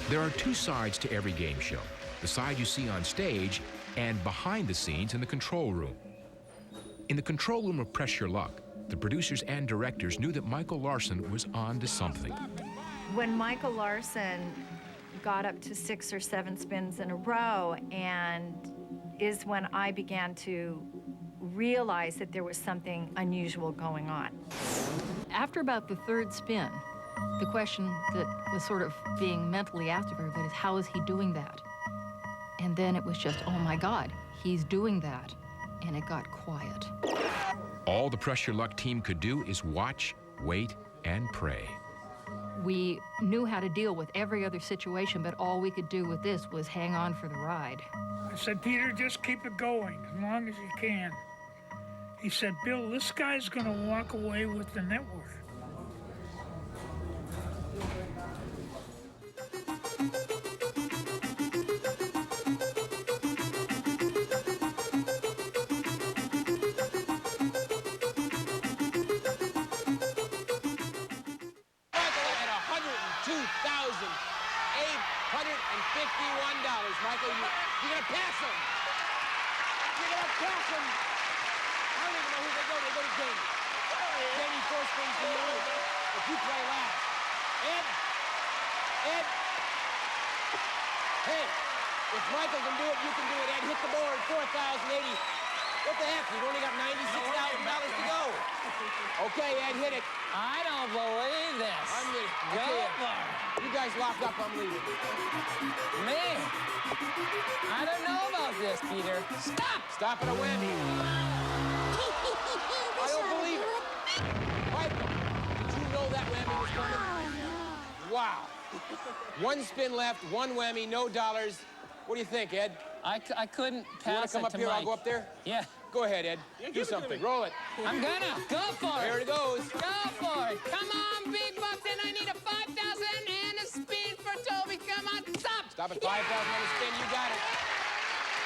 There are 2 sides to every game show. The side you see on stage and behind the scenes in the control room. In the control room of Press Your Luck, the producers and directors knew that Michael Larsen was on to something. When Michael Larsen got up to 6 or 7 spins in a row, and is when I began to realize that there was something unusual going on. After about the 3rd spin, the question that was sort of being mentally asked of everybody is, how is he doing that? And then it was just, oh my God, he's doing that. And it got quiet. All the Press Your Luck team could do is watch, wait, and pray. We knew how to deal with every other situation, but all we could do with this was hang on for the ride. I said, Peter, just keep it going as long as you can. He said, Bill, this guy's going to walk away with the network. Michael, you're going to pass him. You're going to pass him. I don't even know who they go. They go to Jamie. Jamie 4 spins to you. If you play last. Ed. Hey, if Michael can do it, you can do it, Ed. Hit the board, 4,080. What the heck? You've only got $96,000 to go. Okay, Ed, hit it. I don't believe this. I'm leaving. Go Okay, for it. you guys locked up, I'm leaving. Man, I don't know about this, Peter. Stop! Stop at a whammy. I don't believe it. Michael, did you know that whammy was coming? Wow. 1 spin left, 1 whammy, no dollars. What do you think, Ed? I couldn't pass you want to come up here? Mike. I'll go up there? Yeah. Go ahead, Ed. Do something. Roll it. I'm gonna. Go for it. Here it goes. Go for it. Come on, big bucks, and I need a 5,000 and a spin for Toby. Come on, stop. Stop at 5,000 on a spin. You got it.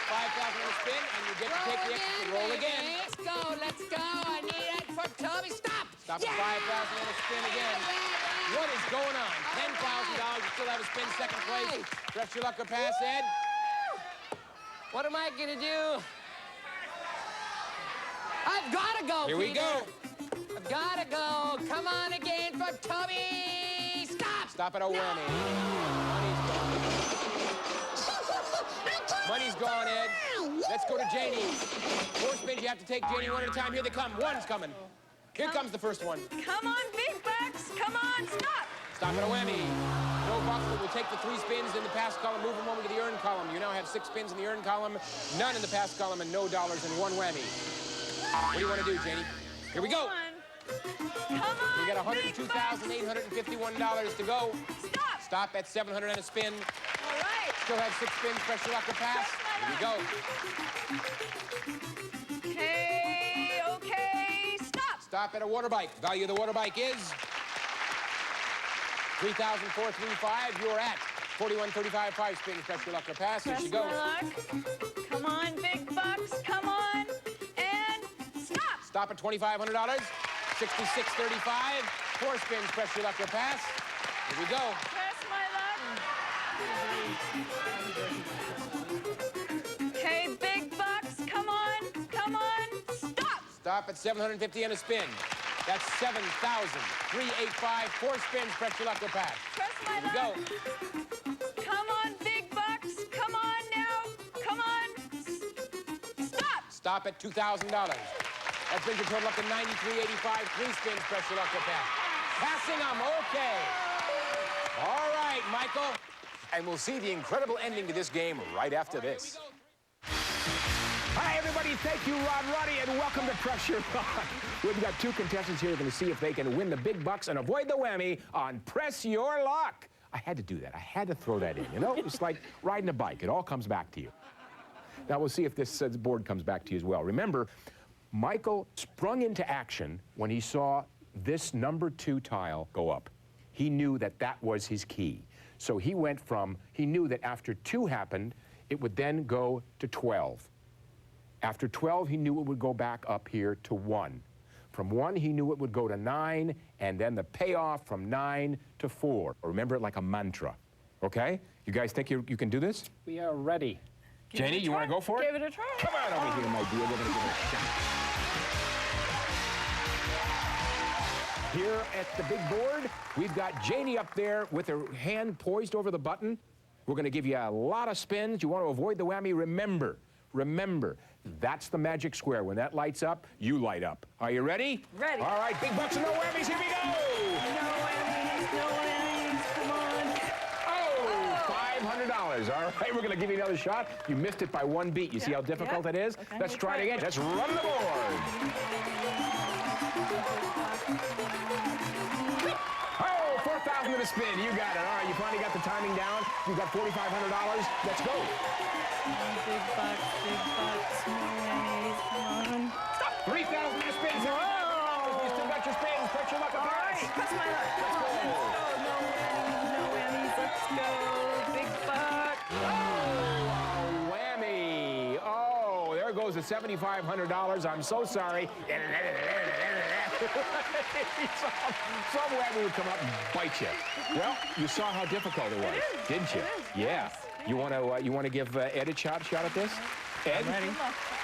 5,000 on a spin, and you get to take the extra. Roll again. Let's go. Let's go. I need it for Toby. Stop. Stop at 5,000 on a spin again. What is going on? $10,000. You still have a spin, second place. Press Your Luck or pass, Ed. What am I gonna do? I've gotta go, Here we Peter. go. I've gotta go. Come on again for Toby. Stop. Stop at a whammy. Money's gone, Ed. Let's go to Janie. 4 spins, you have to take Janie one at a time. Here they come. 1's coming. Here comes the first one. Come on, big bucks. Come on, stop. Stop at a whammy. No bucks, but we'll take the 3 spins in the pass column, move them over to the earn column. You now have 6 spins in the earn column, none in the pass column, and no dollars and 1 whammy. What do you want to do, Janie? Here we go. Come on. We got $102,851 to go. Stop. Stop at 700 and a spin. All right. Still have 6 spins. Press Your Luck to pass. Here we go. Okay. Stop. Stop at a water bike. Value of the water bike is $3,435. You're at $41.35. 5 spins. Press Your Luck to pass. Here she goes. Luck. Come on, big bucks. Come on. And stop. Stop at $2,500. $66.35. 4 spins. Press Your Luck to pass. Here we go. Press my luck. Okay, big bucks. Come on. Come on. Stop. Stop at $750 and a spin. That's $7,385. 4 spins. Press Your Luck to pass. Press my Here we luck. go. Come on, big bucks. Come on now. Come on. Stop. Stop at $2,000. That brings your total up to $93.85. 3 spins. Press Your Luck to pass. Passing them. Okay. All right, Michael. And we'll see the incredible ending to this game right after this. Hi, everybody. Thank you, Roddy, and welcome to Press Your Luck. We've got 2 contestants here going to see if they can win the big bucks and avoid the whammy on Press Your Luck. I had to do that. I had to throw that in, you know? It's like riding a bike. It all comes back to you. Now, we'll see if this board comes back to you as well. Remember, Michael sprung into action when he saw this number 2 tile go up. He knew that that was his key. So he went from, he knew that after 2 happened, it would then go to 12. After 12, he knew it would go back up here to 1. From 1, he knew it would go to 9, and then the payoff from 9 to 4. Remember it like a mantra, okay? You guys think you can do this? We are ready. Janie, you want to go for it? Give it a try. Come on over here, my dear. We're going to give it a shot. Here at the big board, we've got Janie up there with her hand poised over the button. We're going to give you a lot of spins. You want to avoid the whammy. Remember, that's the magic square. When that lights up, you light up. Are you ready? Ready. All right, big bucks and no whammies. Here we go. No whammies. Come on. Oh, $500. All right, we're going to give you another shot. You missed it by one beat. You see how difficult it is? Okay, Let's try it again. Let's run the board. Oh, 4,000 to the spin. You got it. All right, you finally got the timing down. You got $4,500. Let's go. Big bucks, no whammies. Come on. Stop. 3,000 to the spin. Whoa. You still got your spins. Put your luck All right, press my luck. Let's go. No whammies. Let's go. Big buck. Oh, whammy. Oh, there goes the $7,500. I'm so sorry. Some whammy would come up and bite you. Well, you saw how difficult it was, didn't you? Yeah. You want to give Ed a shot at this? Ed? I'm ready.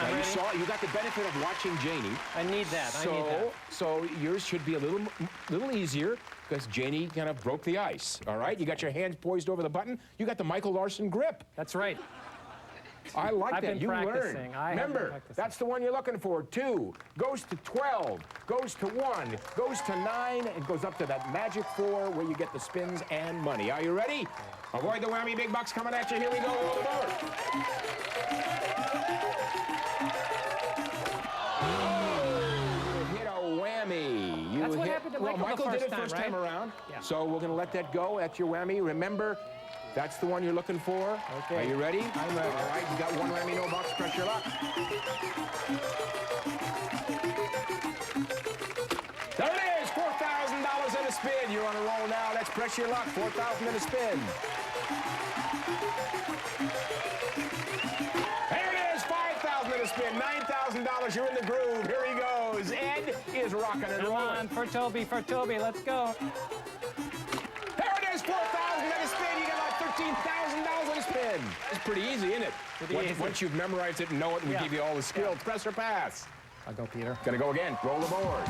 Now, you got the benefit of watching Janie. I need that. I need that. So yours should be a little easier because Janie kind of broke the ice. All right? You got your hands poised over the button. You got the Michael Larsen grip. That's right. I like I've that. been You practicing. learned. Remember, that's the one you're looking for. 2 goes to 12, goes to 1, goes to 9, and goes up to that magic 4 where you get the spins and money. Are you ready? Avoid the whammy, big bucks coming at you. Here we go. Roll the board. You hit a whammy. That's what happened to Michael the did first it first time, time right? around. Yeah. So we're going to let that go. That's your whammy. Remember, that's the one you're looking for. Okay. Are you ready? I'm ready. All right, you got one whammy, no bucks. Press your luck. There it is, $4,000 in a spin. You're on a roll now. Let's press your luck. 4,000 in a spin. There it is, 5,000 in a spin. $9,000. You're in the groove. Here he goes. Ed is rocking and rolling. Come on, for Toby. Let's go. There it is, 4,000 in a spin. You got about $13,000 in a spin. It's pretty easy, isn't it? Once you've memorized it and know it, and we give you all the skills. Press or pass. I'll go, Peter. Gonna go again. Roll the board.